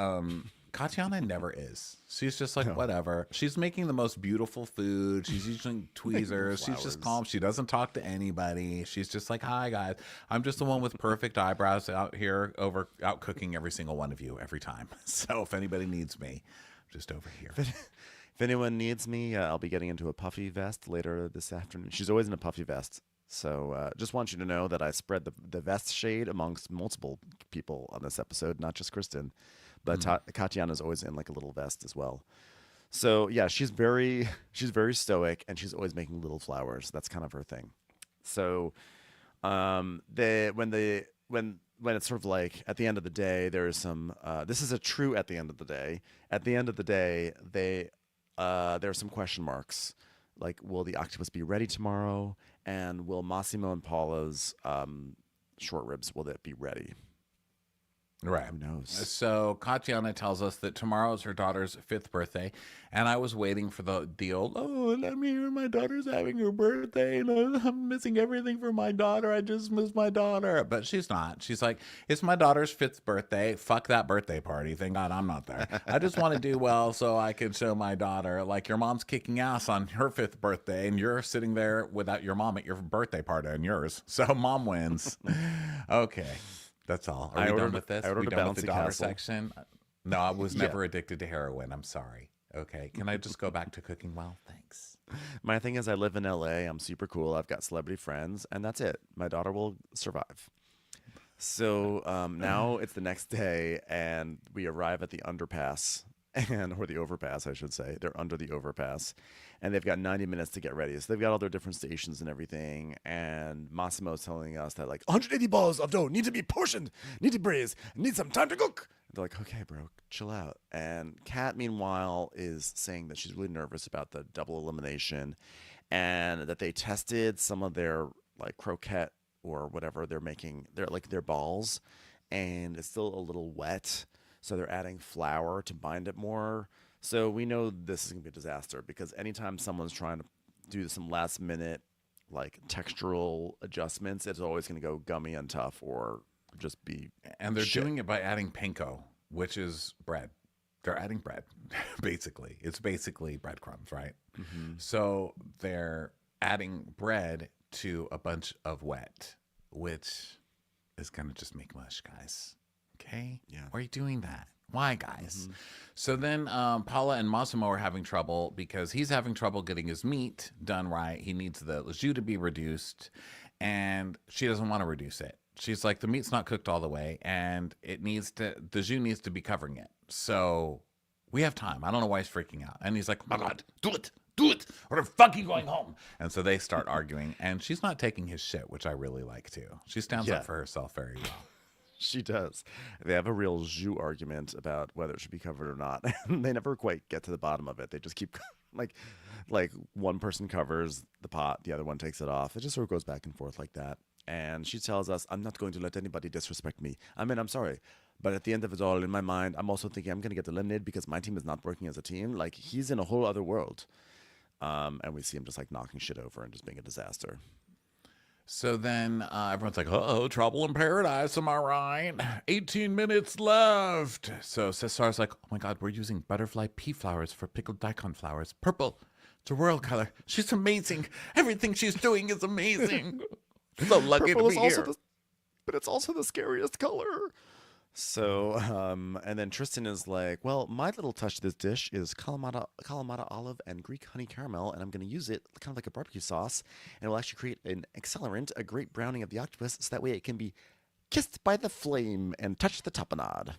Katiana never is. She's just like, No, whatever. She's making the most beautiful food. She's using making tweezers. She's just flowers. calm. She doesn't talk to anybody. She's just like, hi, guys. I'm just the one with perfect eyebrows out here out cooking every single one of you every time. So if anybody needs me, I'm just over here. If anyone needs me, I'll be getting into a puffy vest later this afternoon. She's always in a puffy vest. So just want you to know that I spread the vest shade amongst multiple people on this episode, not just Kristen. But Mm. Katiana's always in like a little vest as well. So yeah, she's very stoic and she's always making little flowers. That's kind of her thing. So they when it's sort of like at the end of the day, there is some. This is a true at the end of the day. At the end of the day, there are some question marks. Like, will the octopus be ready tomorrow? And will Massimo and Paula's short ribs will it be ready? Right. Who knows? So Katiana tells us that tomorrow is her daughter's fifth birthday, and I was waiting for the old, oh, let me hear my daughter's having her birthday, and I'm missing everything for my daughter. I just miss my daughter. But she's not. She's like, it's my daughter's fifth birthday. Fuck that birthday party. Thank God I'm not there. I just want to do well so I can show my daughter, like, your mom's kicking ass on her fifth birthday, and you're sitting there without your mom at your birthday party and yours. So mom wins. Okay. That's all. Are we done with this? I We ordered a done with the bouncy daughter castle. section? No, I was Yeah. never addicted to heroin. I'm sorry. Okay. Can I just go back to cooking well? Thanks. My thing is, I live in LA. I'm super cool. I've got celebrity friends, and that's it. My daughter will survive. So now it's the next day, and we arrive at the underpass, or the overpass, I should say. They're under the overpass, and they've got 90 minutes to get ready. So they've got all their different stations and everything. And Massimo's telling us that like 180 balls of dough need to be portioned, need to braise, need some time to cook. They're like, okay, bro, chill out. And Kat, meanwhile, is saying that she's really nervous about the double elimination, and that they tested some of their like croquette or whatever they're making, their balls, and it's still a little wet, so they're adding flour to bind it more. So we know this is gonna be a disaster because anytime someone's trying to do some last minute like textural adjustments, it's always gonna go gummy and tough or just be And they're shit. doing it by adding panko, which is bread. They're adding bread, basically. It's basically breadcrumbs, right? Hmm. So they're adding bread to a bunch of wet, which is going to just make mush, guys. Okay? Yeah. Why are you doing that? Why, guys? Hmm. So then Paula and Massimo are having trouble because he's having trouble getting his meat done right. He needs the jus to be reduced, and she doesn't want to reduce it. She's like, the meat's not cooked all the way, and the jus needs to be covering it. So we have time. I don't know why he's freaking out. And he's like, oh my God, do it, or the fuck you going home. And so they start arguing, and she's not taking his shit, which I really like too. She stands Yeah, up for herself very well. she does. They have a real jus argument about whether it should be covered or not. And they never quite get to the bottom of it. They just keep like like one person covers the pot, the other one takes it off. It just sort of goes back and forth like that. And she tells us, I'm not going to let anybody disrespect me. I mean, I'm sorry. But at the end of it all, in my mind, I'm also thinking I'm going to get eliminated because my team is not working as a team. Like, he's in a whole other world. And we see him just like knocking shit over and just being a disaster. So then everyone's like, oh, trouble in paradise, am I right? 18 minutes left. So Cesar's like, oh my God, we're using butterfly pea flowers for pickled daikon flowers. Purple. It's a royal color. She's amazing. Everything she's doing is amazing. So lucky to Purple be is also here. but it's also the scariest color. So, and then Tristan is like, well, my little touch to this dish is Kalamata olive and Greek honey caramel, and I'm going to use it kind of like a barbecue sauce, and it will actually create an accelerant, a great browning of the octopus, so that way it can be kissed by the flame and touch the tapenade.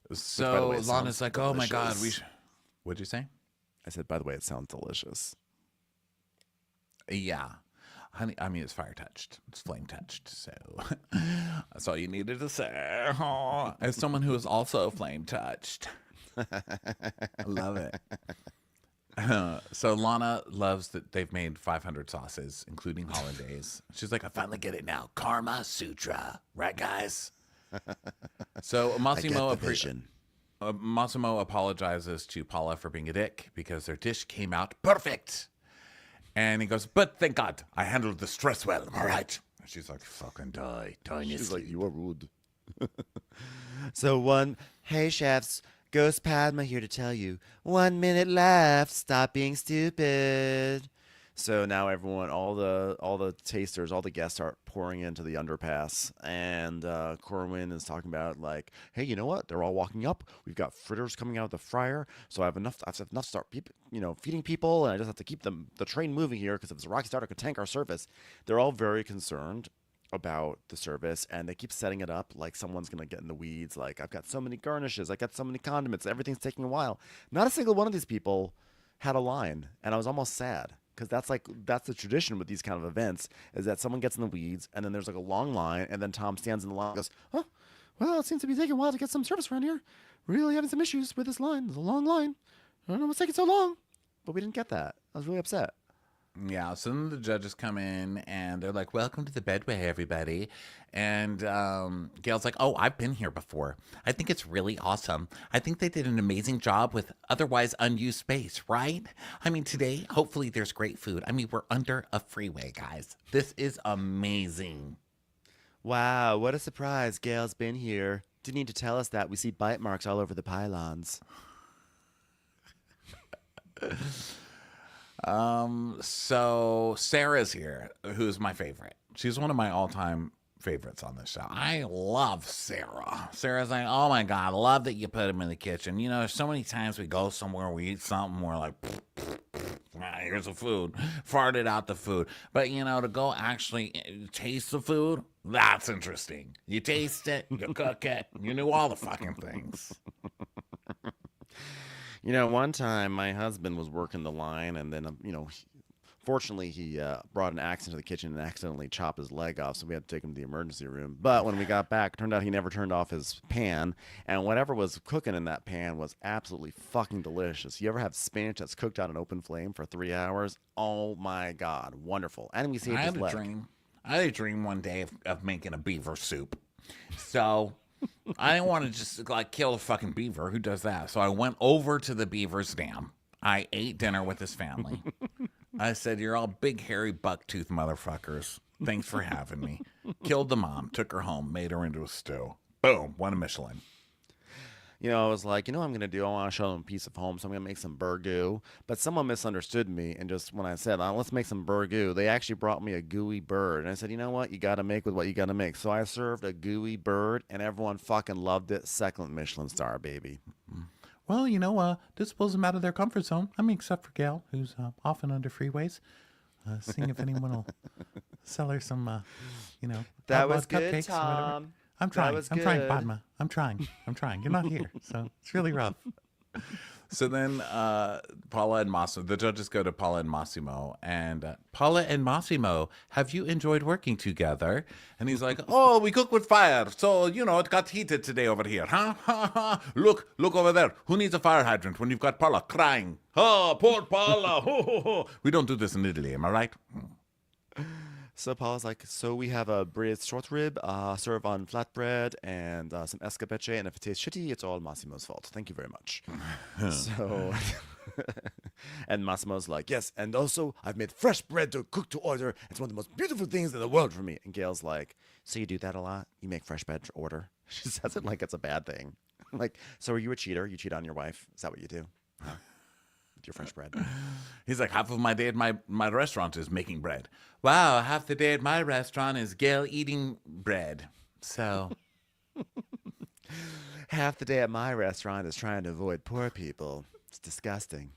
Which, by the way, So sounds Lana's like, oh my God, delicious. what'd you say? I said, by the way, it sounds delicious. Yeah. Honey, I mean, it's fire touched. It's flame touched. So that's all you needed to say. As someone who is also flame touched, I love it. So Lana loves that they've made 500 sauces, including hollandaise. She's like, I finally get it now. Karma Sutra. Right, guys? So I get the vision. Massimo apologizes to Paula for being a dick because their dish came out perfect. And he goes, but thank God, I handled the stress well. All right. And she's like, fucking die. Die in your She's like, sleep. you are rude. Hey chefs, Ghost Padma here to tell you, 1 minute left. Stop being stupid. So now everyone, all the tasters, all the guests are pouring into the underpass, and Corwin is talking about like, hey, you know what? They're all walking up. We've got fritters coming out of the fryer, so I have enough to start, feeding people, and I just have to keep the train moving here because if it's a rocky start, it could tank our service. They're all very concerned about the service, and they keep setting it up like someone's gonna get in the weeds. Like, I've got so many garnishes, I got so many condiments, everything's taking a while. Not a single one of these people had a line, and I was almost sad because that's the tradition with these kind of events is that someone gets in the weeds, and then there's like a long line, and then Tom stands in the line and goes, oh, well, it seems to be taking a while to get some service around here. Really having some issues with this line. It's a long line. I don't know what's taking so long, but we didn't get that. I was really upset. Yeah, so then the judges come in and they're like, welcome to the Bedway, everybody. And Gail's like, oh, I've been here before. I think it's really awesome. I think they did an amazing job with otherwise unused space, right? I mean, today, hopefully there's great food. I mean, we're under a freeway, guys. This is amazing. Wow, what a surprise. Gail's been here. Didn't need to tell us that. We see bite marks all over the pylons. So Sarah's here, who's my favorite. She's one of my all-time favorites on this show. I love Sarah. Sarah's like, oh my God, I love that you put him in the kitchen. You know, so many times we go somewhere, we eat something, we're like, here's the food, farted out the food. But you know, to go actually taste the food, that's interesting. You taste it, you cook it, you do all the fucking things. One time my husband was working the line, and then, fortunately he brought an axe into the kitchen and accidentally chopped his leg off, so we had to take him to the emergency room. But when we got back, it turned out he never turned off his pan, and whatever was cooking in that pan was absolutely fucking delicious. You ever have spinach that's cooked on an open flame for 3 hours? Oh my God, wonderful. And we saved I his had a leg. dream. I had a dream one day of making a beaver soup. So I didn't want to just like kill a fucking beaver. Who does that? So I went over to the beaver's dam. I ate dinner with his family. I said, "You're all big, hairy, buck-toothed motherfuckers. Thanks for having me." Killed the mom, took her home, made her into a stew. Boom, won a Michelin. I was like, what I'm going to do? I want to show them a piece of home, so I'm going to make some burgoo. But someone misunderstood me, and just when I said, let's make some burgoo, they actually brought me a gooey bird. And I said, you know what? You got to make with what you got to make. So I served a gooey bird, and everyone fucking loved it. Second Michelin star, baby. Well, this pulls them out of their comfort zone. I mean, except for Gail, who's often under freeways, seeing if anyone will sell her some, That was outlawed good, cupcakes or whatever. Tom. I'm That trying. was I'm trying, good. Padma. I'm trying. You're not here, so it's really rough. So then Paula and Massimo, the judges go to Paula and Massimo, and Paula and Massimo, have you enjoyed working together? And he's like, oh, we cook with fire, so, it got heated today over here, huh? Look over there. Who needs a fire hydrant when you've got Paula crying? Oh, poor Paula. We don't do this in Italy, am I right? So Paula's like, so we have a braised short rib, serve on flatbread, and some escabeche. And if it tastes shitty, it's all Massimo's fault. Thank you very much. So, and Massimo's like, yes, and also I've made fresh bread to cook to order. It's one of the most beautiful things in the world for me. And Gail's like, so you do that a lot? You make fresh bread to order? She says it like it's a bad thing. I'm like, so are you a cheater? You cheat on your wife? Is that what you do? Huh? With your fresh bread? He's like, half of my day at my restaurant is making bread. Wow, half the day at my restaurant is Gail eating bread. So Half the day at my restaurant is trying to avoid poor people. It's disgusting.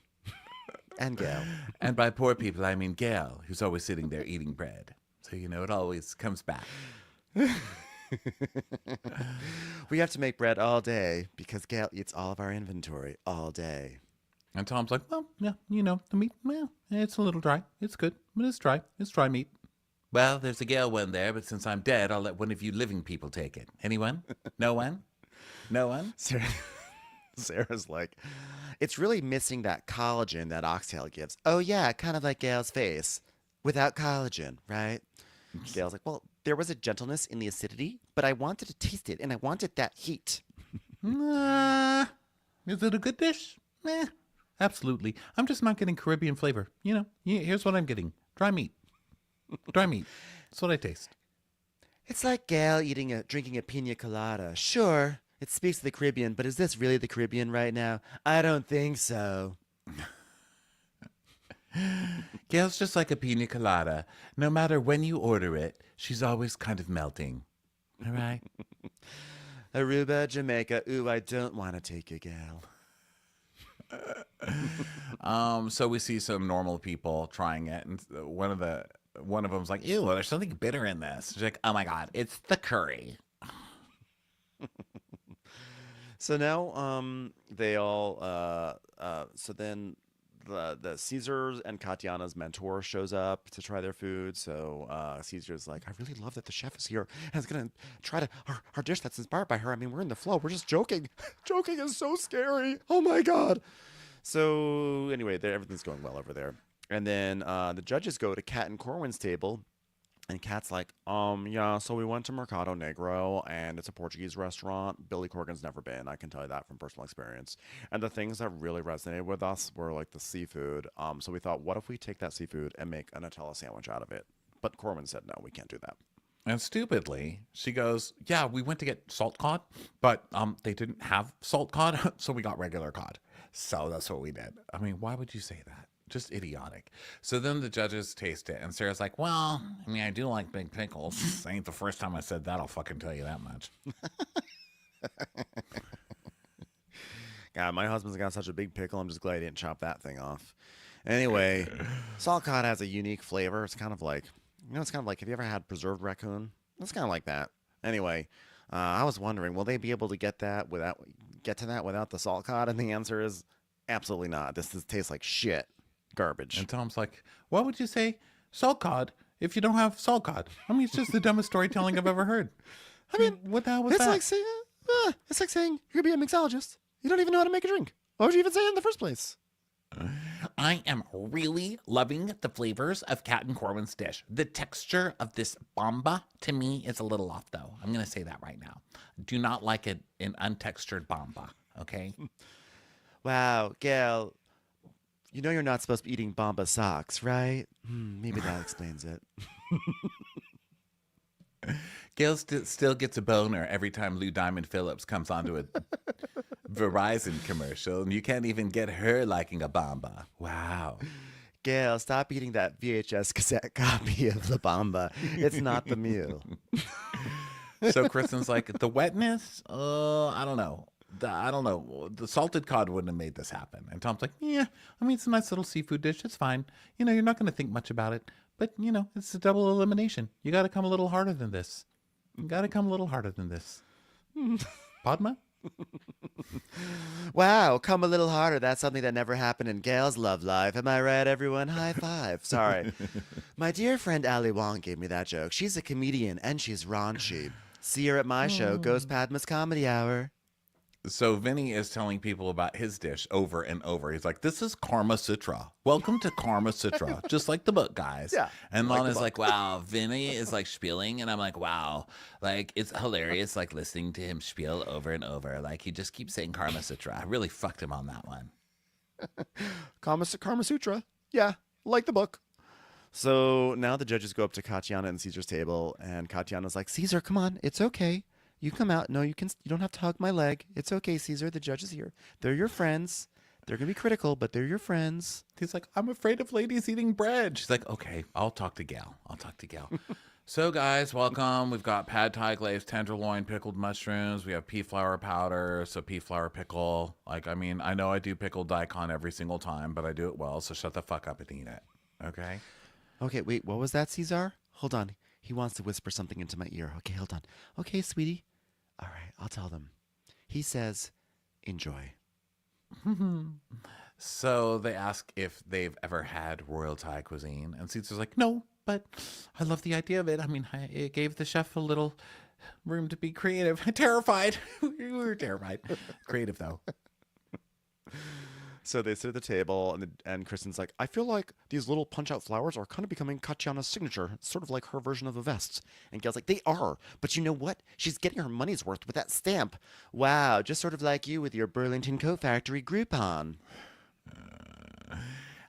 And Gail. And by poor people, I mean Gail, who's always sitting there eating bread. So, it always comes back. We have to make bread all day because Gail eats all of our inventory all day. And Tom's like, well, yeah, the meat, well, it's a little dry. It's good, but it's dry. It's dry meat. Well, there's a Gail one there, but since I'm dead, I'll let one of you living people take it. Anyone? No one? No one? Sarah's like, it's really missing that collagen that oxtail gives. Oh, yeah, kind of like Gail's face. Without collagen, right? Gail's like, well, there was a gentleness in the acidity, but I wanted to taste it, and I wanted that heat. Is it a good dish? Absolutely. I'm just not getting Caribbean flavor. Here's what I'm getting. Dry meat. Dry meat. That's what I taste. It's like Gail drinking a pina colada. Sure, it speaks to the Caribbean, but is this really the Caribbean right now? I don't think so. Gail's just like a pina colada. No matter when you order it, she's always kind of melting. All right? Aruba, Jamaica. Ooh, I don't want to take you, Gail. So we see some normal people trying it, and one of them's like, ew, there's something bitter in this. She's like, oh my god, it's the curry. So now, they all. So then, the Caesar's and Katiana's mentor shows up to try their food. So Caesar's like, I really love that the chef is here and is gonna try our dish that's inspired by her. I mean, we're in the flow. We're just joking. Joking is so scary. Oh my god. So anyway, everything's going well over there. And then the judges go to Kat and Corwin's table. And Kat's like, yeah, so we went to Mercado Negro, and it's a Portuguese restaurant. Billy Corgan's never been. I can tell you that from personal experience. And the things that really resonated with us were like the seafood. So we thought, what if we take that seafood and make a Nutella sandwich out of it? But Corwin said, no, we can't do that. And stupidly, she goes, yeah, we went to get salt cod, but they didn't have salt cod, so we got regular cod. So that's what we did. I mean, why would you say that? Just idiotic. So then the judges taste it, and Sarah's like, well, I mean, I do like big pickles. Ain't the first time I said that, I'll fucking tell you that much. God, my husband's got such a big pickle. I'm just glad he didn't chop that thing off. Anyway, salt cod has a unique flavor. It's kind of like, have you ever had preserved raccoon? It's kind of like that. Anyway, I was wondering, will they be able to get to that without the salt cod? And the answer is absolutely not. This tastes like shit. Garbage. And Tom's like, what would you say? Salt cod if you don't have salt cod? I mean, it's just the dumbest storytelling I've ever heard. I mean, what the hell was that? It's like saying you're going to be a mixologist. You don't even know how to make a drink. What would you even say in the first place? I am really loving the flavors of Captain Corwin's dish. The texture of this bamba to me is a little off, though. I'm going to say that right now. Do not like an untextured bamba, okay? Wow, Gail, you know you're not supposed to be eating Bomba socks, right? Maybe that explains it. Gail still gets a boner every time Lou Diamond Phillips comes onto a Verizon commercial, and you can't even get her liking a bamba. Wow. Gail, stop eating that VHS cassette copy of La Bamba. It's not the meal. So Kristen's like, the wetness? I don't know. I don't know. The salted cod wouldn't have made this happen. And Tom's like, yeah, I mean, it's a nice little seafood dish. It's fine. You know, you're not going to think much about it. But, you know, it's a double elimination. You got to come a little harder than this. You got to come a little harder than this. Padma? Wow, come a little harder. That's something that never happened in Gail's love life. Am I right, everyone? High five. Sorry. My dear friend Ali Wong gave me that joke. She's a comedian and she's raunchy. See her at my show, Ghost Padma's Comedy Hour. So Vinny is telling people about his dish over and over. He's like, this is Karma Sutra. Welcome to Karma Sutra. Just like the book, guys. Yeah, And like the Lana's book. like, wow, Vinny is like spieling. And I'm like, wow. Like, it's hilarious, like listening to him spiel over and over. Like, he just keeps saying Karma Sutra. I really fucked him on that one. Karma Sutra. Yeah, like the book. So now the judges go up to Katiana and Caesar's table, and Katiana's like, Caesar, come on, it's okay. You come out. No, you don't have to hug my leg. It's okay, Caesar. The judge is here. They're your friends. They're gonna be critical, but they're your friends. He's like, I'm afraid of ladies eating bread. She's like, okay, I'll talk to Gal. So, guys, welcome. We've got pad thai glazed tenderloin, pickled mushrooms. We have pea flour powder, so pea flour pickle. Like, I mean, I know I do pickled daikon every single time, but I do it well, so shut the fuck up and eat it. Okay? Okay, wait, what was that, Caesar? Hold on. He wants to whisper something into my ear. Okay, hold on. Okay, sweetie. All right, I'll tell them. He says, enjoy. So they ask if they've ever had royal Thai cuisine, and Caesar's like, no, but I love the idea of it. I mean, it gave the chef a little room to be creative. Terrified. We were terrified. Creative, though. So they sit at the table, and Kristen's like, I feel like these little punch-out flowers are kind of becoming Katiana's signature. It's sort of like her version of a vest. And Gail's like, they are. But you know what? She's getting her money's worth with that stamp. Wow, just sort of like you with your Burlington Coat Factory Groupon.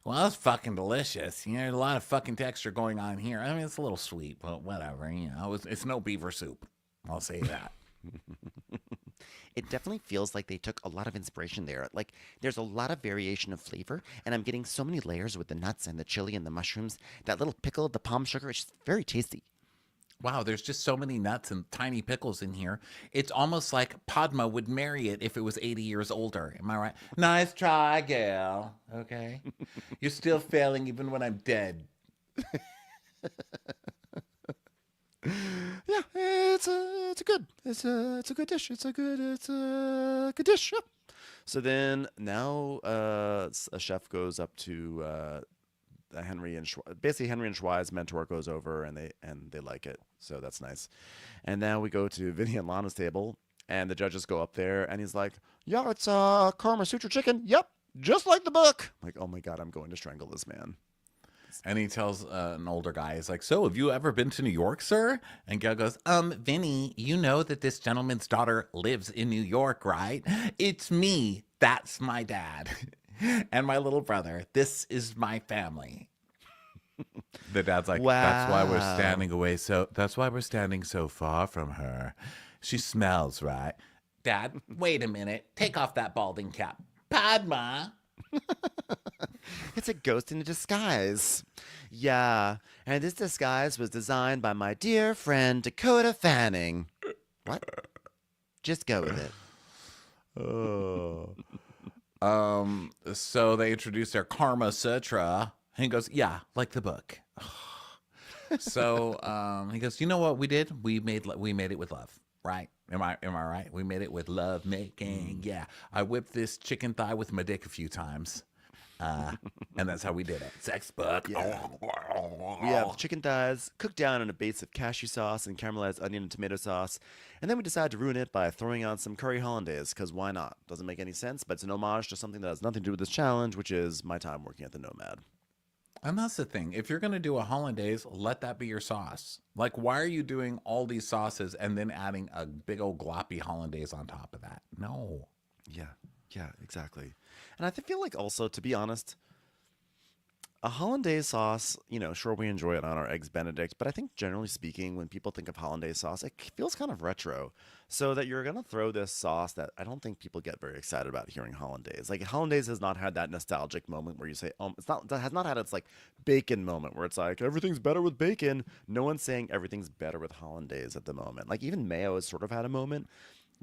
Well, it's fucking delicious. You know, there's a lot of fucking texture going on here. I mean, it's a little sweet, but whatever. You know, it's no beaver soup. I'll say that. It definitely feels like they took a lot of inspiration there. Like, there's a lot of variation of flavor, and I'm getting so many layers with the nuts and the chili and the mushrooms. That little pickle, the palm sugar, it's just very tasty. Wow, there's just so many nuts and tiny pickles in here. It's almost like Padma would marry it if it was 80 years older. Am I right? Nice try, Gail. Okay. You're still failing even when I'm dead. Yeah, it's a good dish. It's a good dish. Yep. So then now a chef goes up to Henry and basically Henry and Schwei's mentor goes over and they like it. So that's nice. And now we go to Vinny and Lana's table, and the judges go up there, and he's like, "Yeah, it's Karma Sutra chicken. Yep, just like the book." I'm like, oh my god, I'm going to strangle this man. And he tells an older guy, he's like, so have you ever been to New York, sir? And Gail goes, Vinny, you know that this gentleman's daughter lives in New York, right? It's me. That's my dad. And my little brother. This is my family. The dad's like, that's why we're Wow. standing so far from her. She smells, right? Dad, wait a minute. Take off that balding cap. Padma. It's a ghost in a disguise. Yeah, and this disguise was designed by my dear friend Dakota Fanning. What? Just go with it. Oh. So they introduce their Karma Sutra. And he goes, yeah, like the book. So he goes, you know what we did? We made it with love, right? Am I right? We made it with love making. Yeah. I whipped this chicken thigh with my dick a few times. Uh, and that's how we did it. Sex book. Yeah. We have chicken thighs cooked down in a base of cashew sauce and caramelized onion and tomato sauce. And then we decide to ruin it by throwing on some curry hollandaise, because why not? Doesn't make any sense, but it's an homage to something that has nothing to do with this challenge, which is my time working at the Nomad. And that's the thing. If you're going to do a hollandaise, let that be your sauce. Like, why are you doing all these sauces and then adding a big old gloppy hollandaise on top of that? No. Yeah, yeah, exactly. And I feel like also, to be honest, a hollandaise sauce, sure, we enjoy it on our eggs Benedict, but I think generally speaking, when people think of hollandaise sauce, it feels kind of retro. So that you're gonna throw this sauce that I don't think people get very excited about hearing hollandaise. Like hollandaise has not had that nostalgic moment where you say, it's not that has not had its like bacon moment where it's like everything's better with bacon. No one's saying everything's better with hollandaise at the moment. Like even mayo has sort of had a moment,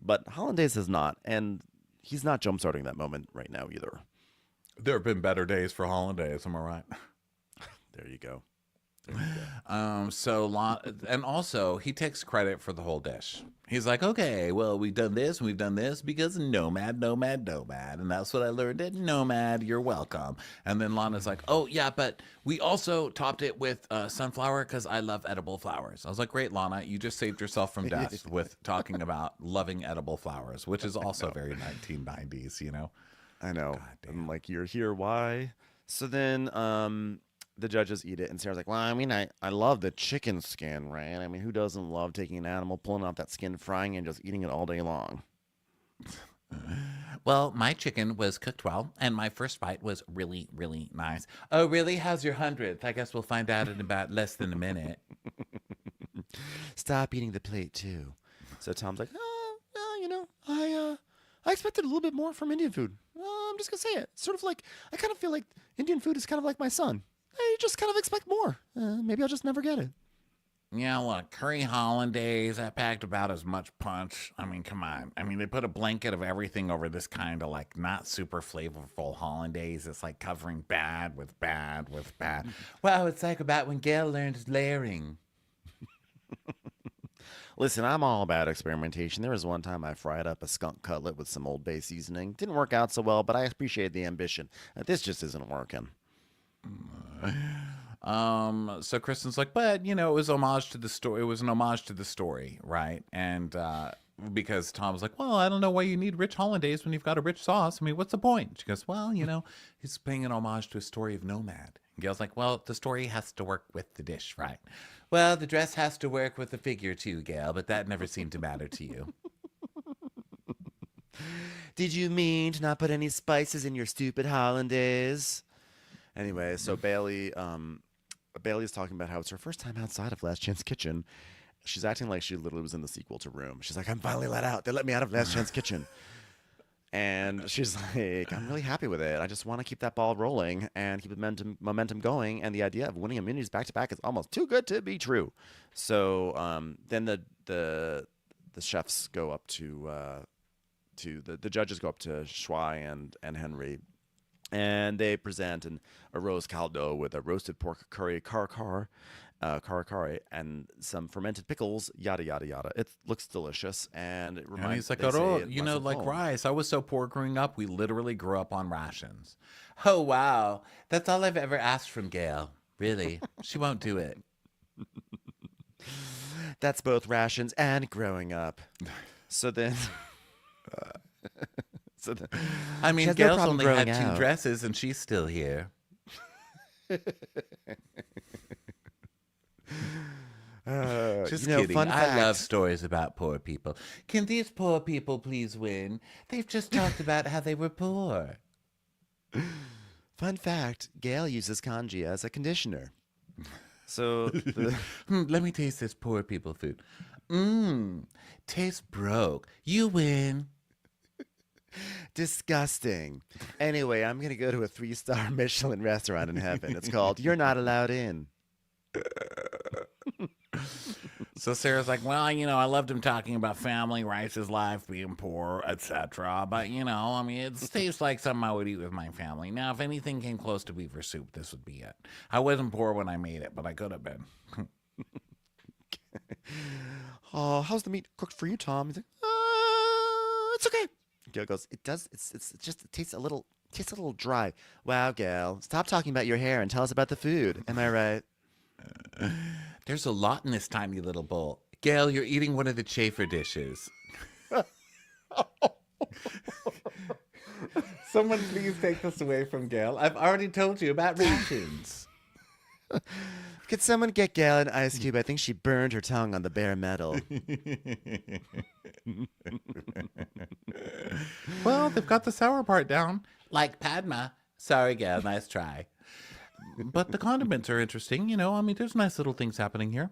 but hollandaise has not, and he's not jumpstarting that moment right now either. There have been better days for hollandaise. Am I right? There you go. There you go. And also he takes credit for the whole dish. He's like, okay, well, we've done this and we've done this because Nomad, Nomad, Nomad. And that's what I learned at Nomad. You're welcome. And then Lana's like, oh, yeah, but we also topped it with sunflower because I love edible flowers. I was like, great, Lana. You just saved yourself from death with talking about loving edible flowers, which is also very 1990s, you know? I know. God damn. I'm like, you're here. Why? So then the judges eat it, and Sarah's like, well, I mean, I love the chicken skin, right? I mean, who doesn't love taking an animal, pulling off that skin, frying it, and just eating it all day long? Well, my chicken was cooked well, and my first bite was really, really nice. Oh, really? How's your 100th? I guess we'll find out in about less than a minute. Stop eating the plate, too. So Tom's like, I expected a little bit more from Indian food. I'm just going to say it. Sort of like, I kind of feel like Indian food is kind of like my son. I just kind of expect more. Maybe I'll just never get it. Yeah, look, curry hollandaise, that packed about as much punch. I mean, come on. I mean, they put a blanket of everything over this kind of like not super flavorful hollandaise. It's like covering bad with bad with bad. Wow, it's like about when Gail learned layering. Listen, I'm all about experimentation. There was one time I fried up a skunk cutlet with some Old Bay seasoning. Didn't work out so well, but I appreciate the ambition. This just isn't working. So Kristen's like, but it was homage to the story. It was an homage to the story, right? And because Tom's like, well, I don't know why you need rich hollandaise when you've got a rich sauce. I mean, what's the point? She goes, well, he's paying an homage to a story of Nomad. And Gail's like, well, the story has to work with the dish, right? Well, the dress has to work with the figure too, Gail, but that never seemed to matter to you. Did you mean to not put any spices in your stupid hollandaise? Anyway, so Bailey's talking about how it's her first time outside of Last Chance Kitchen. She's acting like she literally was in the sequel to Room. She's like, I'm finally let out. They let me out of Last Chance Kitchen. And she's like, I'm really happy with it. I just want to keep that ball rolling and keep the momentum going. And the idea of winning immunities back to back is almost too good to be true. So then the chefs go up to the judges go up to Shuai and Henry, and they present a roast caldo with a roasted pork curry car and some fermented pickles, yada yada yada. It looks delicious, and it reminds. And he's like, they say oh, it reminds of like home. rice. I was so poor growing up. We literally grew up on rations. Oh, wow. That's all I've ever asked from Gail. Really. She won't do it. That's both rations and growing up. So then. I mean, no Gail's problem only had growing two out. dresses and she's still here. Just kidding. Fun I love fact. stories about poor people. Can these poor people please win? They've just talked about how they were poor. Fun fact: Gail uses kanji as a conditioner. So Let me taste this poor people food. Tastes broke. You win. disgusting. Anyway, I'm gonna go to a 3-star Michelin restaurant in heaven. It's called You're Not Allowed In. So Sarah's like, well, I loved him talking about family, Rice's life, being poor, etc. But, I mean, it tastes like something I would eat with my family. Now, if anything came close to beaver soup, this would be it. I wasn't poor when I made it, but I could have been. Oh, how's the meat cooked for you, Tom? He's like, it's okay. Gail goes, it does. It's just it tastes a little Tastes a little dry. Wow, gal. Stop talking about your hair and tell us about the food. Am I right? There's a lot in this tiny little bowl. Gail, you're eating one of the chafer dishes. Someone please take this away from Gail. I've already told you about rations. Could someone get Gal an ice cube? I think she burned her tongue on the bare metal. Well, they've got the sour part down. Like Padma. Sorry, Gail. Nice try. But the condiments are interesting. I mean, there's nice little things happening here.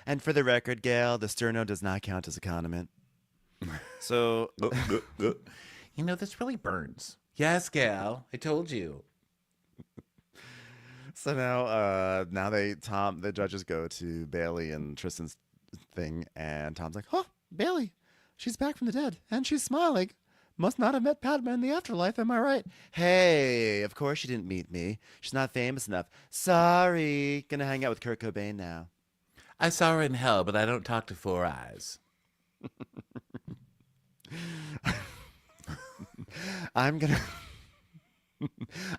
And for the record, Gal, the sterno does not count as a condiment. So, This really burns. Yes, Gail. I told you. so now the judges go to Bailey and Tristan's thing, and Tom's like, "Huh, Bailey, she's back from the dead, and she's smiling. Must not have met Padma in the afterlife, am I right?" "Hey, of course she didn't meet me. She's not famous enough. Sorry, gonna hang out with Kurt Cobain now." I saw her in hell, but I don't talk to Four Eyes. I'm gonna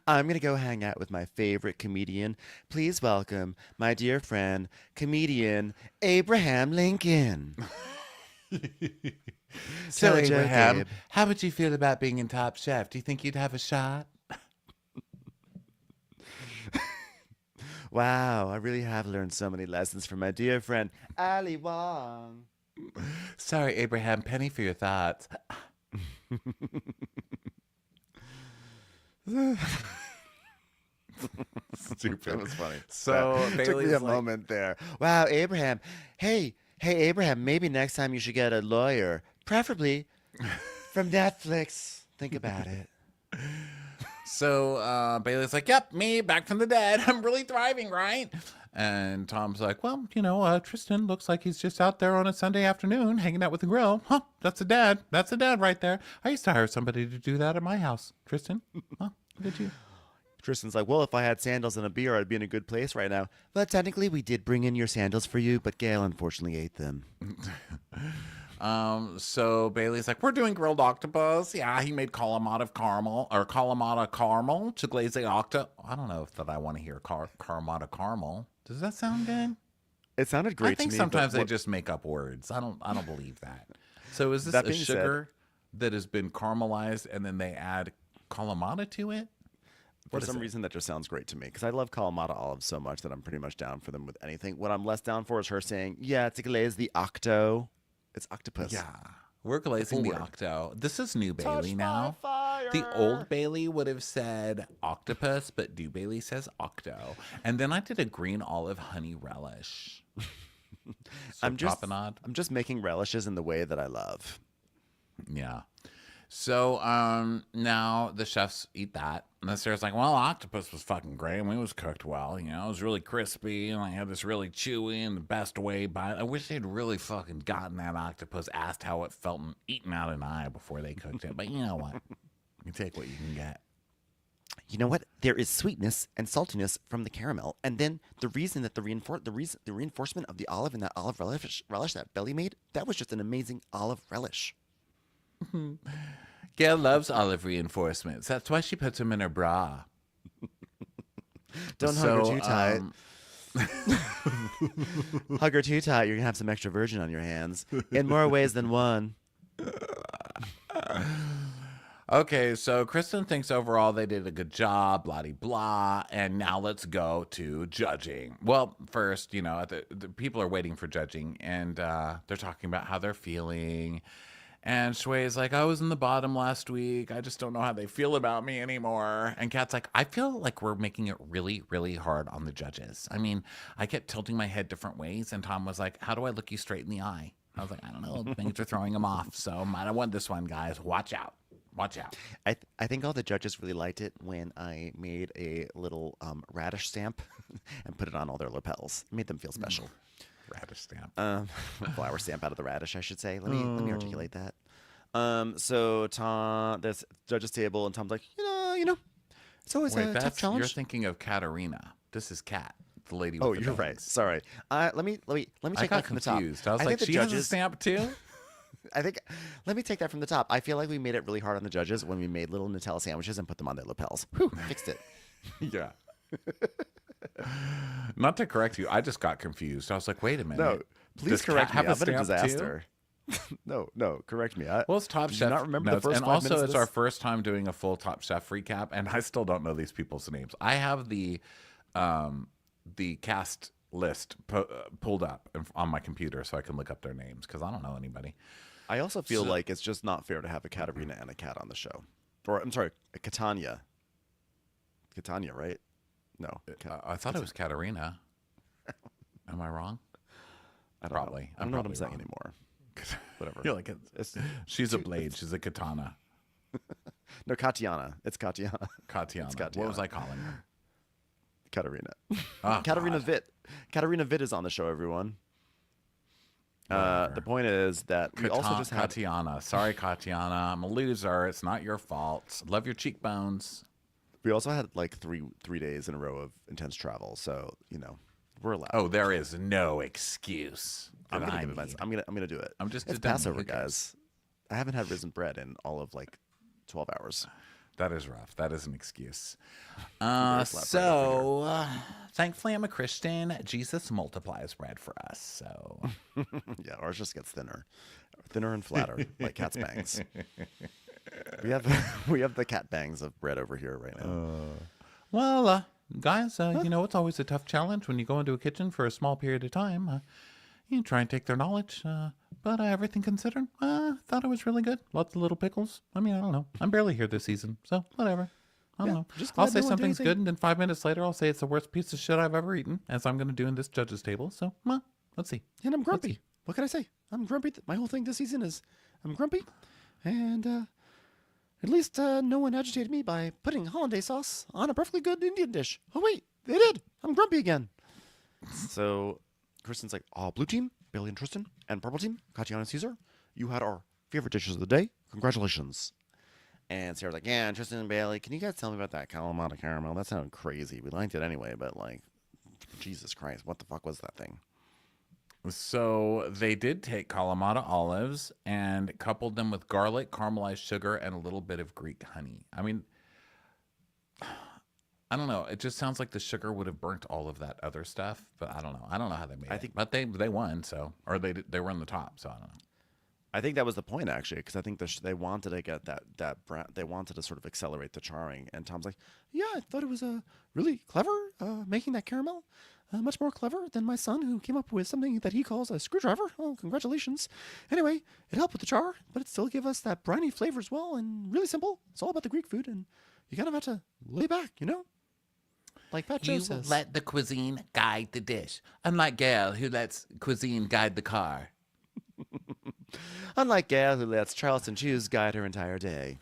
I'm gonna go hang out with my favorite comedian. Please welcome my dear friend, comedian Abraham Lincoln. So, Tell a joke, Abraham, Abe. how would you feel about being in Top Chef? Do you think you'd have a shot? Wow, I really have learned so many lessons from my dear friend Ali Wong. Sorry, Abraham, penny for your thoughts. Stupid. That was funny. So That took me Bailey's a like, moment there. Wow, Abraham. Hey, Abraham, maybe next time you should get a lawyer, preferably from Netflix. Think about it. So Bailey's like, yep, me, back from the dead. I'm really thriving, right? And Tom's like, well, Tristan looks like he's just out there on a Sunday afternoon hanging out with the grill. Huh, that's a dad. That's a dad right there. I used to hire somebody to do that at my house. Tristan, huh? Did you? Tristan's like, well, if I had sandals and a beer, I'd be in a good place right now. But technically, we did bring in your sandals for you, but Gail unfortunately ate them. So Bailey's like, we're doing grilled octopus. Yeah, he made Kalamata caramel to glaze the octa. I don't know if I want to hear Kalamata caramel. Does that sound good? It sounded great I think to me. sometimes but they just make up words. I don't believe that. So is this That a being said- sugar that has been caramelized and then they add Kalamata to it? For What is some it? reason, that just sounds great to me because I love Kalamata olives so much that I'm pretty much down for them with anything. What I'm less down for is her saying, yeah, to glaze the octo. It's octopus. Yeah. We're glazing the Forward. octo. This is new Bailey Touch now. my The fire. old Bailey would have said octopus, but new Bailey says octo. And then I did a green olive honey relish. So I'm just tapenade. I'm just making relishes in the way that I love. Yeah. So now the chefs eat that. And the Sarah's like, well, octopus was fucking great. I mean, it was cooked well. It was really crispy. And I had this really chewy and the best way by it. I wish they'd really fucking gotten that octopus, asked how it felt, and eaten out an eye before they cooked it. But you know what? You take what you can get. You know what? There is sweetness and saltiness from the caramel, and then the reason that the reinforcement of the olive and that olive relish that Belly made, that was just an amazing olive relish. Gail loves olive reinforcements. That's why she puts them in her bra. Don't hug her too tight. Hug her too tight, you're gonna have some extra virgin on your hands in more ways than one. Okay, so Kristen thinks overall they did a good job, blah de blah, and now let's go to judging. Well, first, the people are waiting for judging, and they're talking about how they're feeling. And Shui's like, I was in the bottom last week. I just don't know how they feel about me anymore. And Kat's like, I feel like we're making it really, really hard on the judges. I mean, I kept tilting my head different ways, and Tom was like, how do I look you straight in the eye? I was like, I don't know. Things are throwing him off, so might have won this one, guys. Watch out. Watch out. I think all the judges really liked it when I made a little radish stamp and put it on all their lapels. It made them feel special. Radish stamp. Flower stamp out of the radish, I should say. Let me articulate that. So Tom, this judges table, and Tom's like, it's always Wait, a tough you're challenge. thinking of Katarina. This is Kat, the lady with Oh, the you're right. dogs. Sorry. Let me I take got that from the top. confused. I was I like, think the she has a judges- stamp too? I think, let me take that from the top. I feel like we made it really hard on the judges when we made little Nutella sandwiches and put them on their lapels. Whew, fixed it. Yeah. Not to correct you, I just got confused. I was like, wait a No, minute. please Does Kat correct me. have a I'm in a stamp too? disaster. No, correct me. Well, it's Top Did Chef you not remember notes, the first and 5 also minutes of it's this? our first time doing a full Top Chef recap, and I still don't know these people's names. I have the cast list pulled up on my computer so I can look up their names because I don't know anybody. I also feel like it's just not fair to have a Katarina and a cat on the show. Or, I'm sorry, a Catania. Catania, right? No. I thought it was Katarina. Am I wrong? I don't Probably. know. I don't know what I'm probably saying wrong. anymore. Whatever. You're like, It's- she's a blade. She's a katana. no, Katiana. It's Katiana. Katiana. What Katiana. was I calling her? Katarina. Oh, Katarina God. Witt. Katarina Witt is on the show, everyone. The point is that we also just had... Katiana. Sorry, Katiana. I'm a loser. It's not your fault. Love your cheekbones. We also had like three days in a row of intense travel, so we're allowed. Oh, there is no excuse. I'm that gonna I give it my, need. I'm gonna do it. I'm just It's a dummy. Passover, Who cares? guys. I haven't had risen bread in all of like 12 hours. That is rough. That is an excuse. better slap bread over Thankfully, I'm a Christian. Jesus multiplies bread for us. So, Yeah, ours just gets thinner and flatter, like cat's bangs. We have the cat bangs of bread over here right now. well, guys, it's always a tough challenge when you go into a kitchen for a small period of time. You try and take their knowledge, but everything considered, thought it was really good. Lots of little pickles. I mean, I don't know. I'm barely here this season, so whatever. I don't know. just I'll glad say no one did something's anything. good, and then 5 minutes later, I'll say it's the worst piece of shit I've ever eaten, as I'm going to do in this judge's table. So, let's see. And I'm grumpy. What can I say? I'm grumpy. My whole thing this season is I'm grumpy, and at least no one agitated me by putting hollandaise sauce on a perfectly good Indian dish. Oh wait, they did. I'm grumpy again. So Kristen's like, "Oh, blue team, Bailey and Tristan, and purple team, Katiana and Caesar, you had our favorite dishes of the day. Congratulations." And Sarah's like, "Yeah, Tristan and Bailey, can you guys tell me about that Kalamata caramel? That sounded crazy. We liked it anyway, but like, Jesus Christ, what the fuck was that thing?" So they did take Kalamata olives and coupled them with garlic, caramelized sugar, and a little bit of Greek honey. I mean, I don't know. It just sounds like the sugar would have burnt all of that other stuff, but I don't know. I don't know how they made it. But they won, so or they were in the top, so I don't know. I think that was the point actually, because I think they wanted to get that brown, they wanted to sort of accelerate the charring. And Tom's like, "Yeah, I thought it was really clever making that caramel, much more clever than my son who came up with something that he calls a screwdriver. Oh, congratulations! Anyway, it helped with the char, but it still gave us that briny flavor as well, and really simple. It's all about the Greek food, and you kind of have to lay back, like Pat Joe says." let the cuisine guide the dish, unlike Gail, who lets cuisine guide the car. Unlike Gail, who lets Charleston Chews guide her entire day.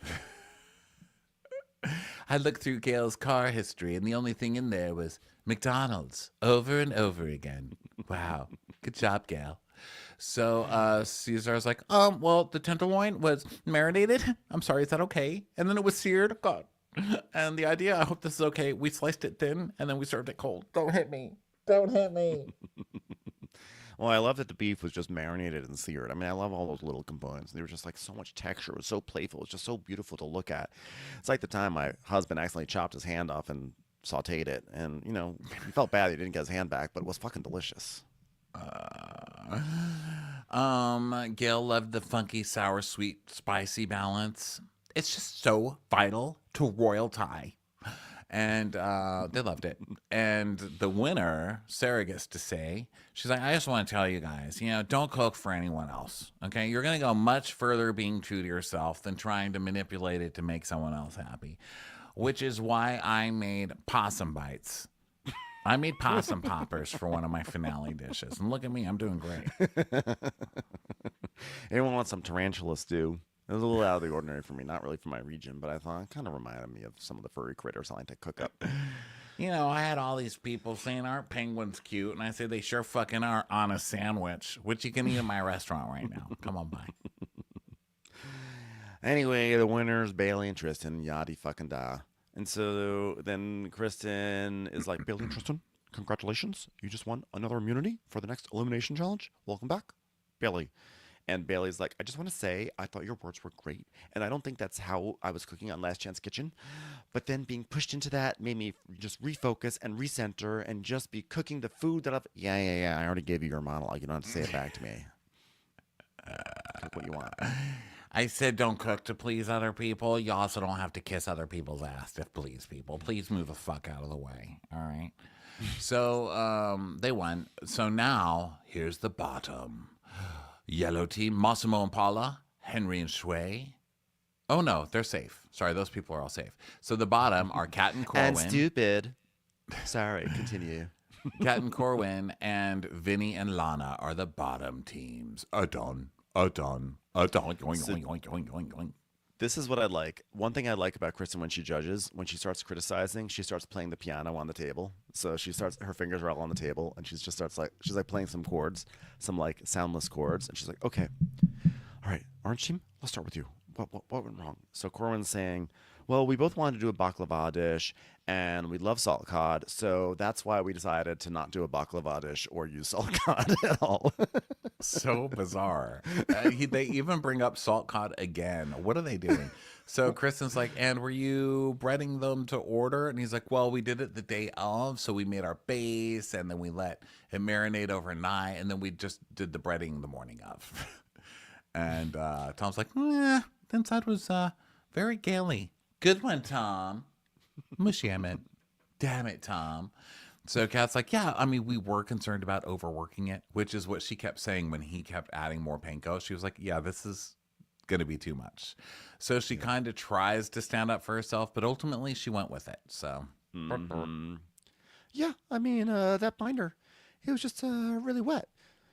I looked through Gail's car history, and the only thing in there was McDonald's over and over again. Wow. Good job, Gail. So Caesar's like, well, the tenderloin was marinated. I'm sorry, is that okay? And then it was seared. God. And the idea, I hope this is okay, we sliced it thin, and then we served it cold. Don't hit me. Don't hit me. Well, I love that the beef was just marinated and seared. I mean, I love all those little components. They were just like so much texture. It was so playful. It was just so beautiful to look at. It's like the time my husband accidentally chopped his hand off and sauteed it. And, he felt bad he didn't get his hand back, but it was fucking delicious. Gail loved the funky, sour, sweet, spicy balance. It's just so vital to royalty. And they loved it. And the winner, Sarah gets to say, she's like, I just want to tell you guys, don't cook for anyone else. Okay? You're going to go much further being true to yourself than trying to manipulate it to make someone else happy. Which is why I made possum bites. I made possum poppers for one of my finale dishes. And look at me, I'm doing great. Anyone want some tarantula stew? It was a little out of the ordinary for me. Not really for my region, but I thought it kind of reminded me of some of the furry critters I like to cook up. I had all these people saying, aren't penguins cute? And I say, they sure fucking are on a sandwich, which you can eat in my restaurant right now. Come on by. Anyway, the winners, Bailey and Tristan, yada fucking da. And so then Kristen is like, "Bailey and Tristan, congratulations. You just won another immunity for the next elimination challenge. Welcome back, Bailey." And Bailey's like, I just want to say, I thought your words were great. And I don't think that's how I was cooking on Last Chance Kitchen. But then being pushed into that made me just refocus and recenter and just be cooking the food that I've. Yeah, yeah, yeah. I already gave you your monologue. You don't have to say it back to me. Cook what you want. I said don't cook to please other people. You also don't have to kiss other people's ass to please people. Please move the fuck out of the way. All right. So they won. So now here's the bottom. Yellow team, Massimo and Paula, Henry and Shui. Oh no, they're safe. Sorry, those people are all safe. So the bottom are Kat and And Corwin. stupid. Sorry, continue. Kat and Corwin and Vinny and Lana are the bottom teams. Adon. Going, going. This is what I like. One thing I like about Kristen when she judges, when she starts criticizing, she starts playing the piano on the table. So she starts, her fingers are all on the table, and she's like playing some chords, some like soundless chords, and she's like, okay, all right, orange team, let's start with you. What went wrong? So Corwin's saying, well, we both wanted to do a baklava dish, and we love salt cod, so that's why we decided to not do a baklava dish or use salt cod at all. So bizarre. They even bring up salt cod again. What are they doing? So Kristen's like, and were you breading them to order? And he's like, well, we did it the day of. So we made our base and then we let it marinate overnight. And then we just did the breading the morning of. And Tom's like, the inside was very gaily. Good one, Tom. Mushy, I meant. Damn it, Tom. So Kat's like, yeah, I mean, we were concerned about overworking it, which is what she kept saying when he kept adding more panko. She was like, yeah, this is going to be too much. So she kind of tries to stand up for herself, but ultimately she went with it. So, Yeah, I mean, that binder, it was just really wet.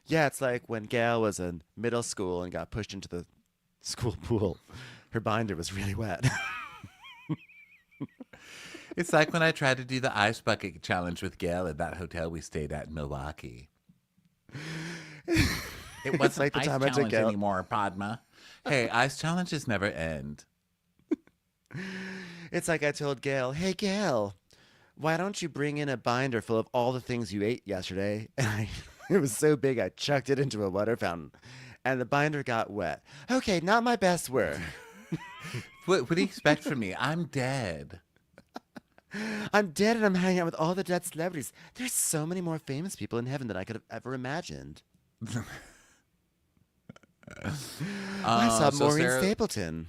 Yeah, it's like when Gail was in middle school and got pushed into the school pool. Her binder was really wet. It's like when I tried to do the ice bucket challenge with Gail at that hotel we stayed at in Milwaukee. It wasn't like the ice time I took challenge Gail. anymore, Padma. Hey, ice challenges never end. It's like I told Gail, hey, Gail, why don't you bring in a binder full of all the things you ate yesterday? And it was so big, I chucked it into a water fountain, and the binder got wet. Okay, not my best work. What do you expect from me? I'm dead. I'm dead and I'm hanging out with all the dead celebrities. There's so many more famous people in heaven than I could have ever imagined. I saw So Maureen Sarah- Stapleton.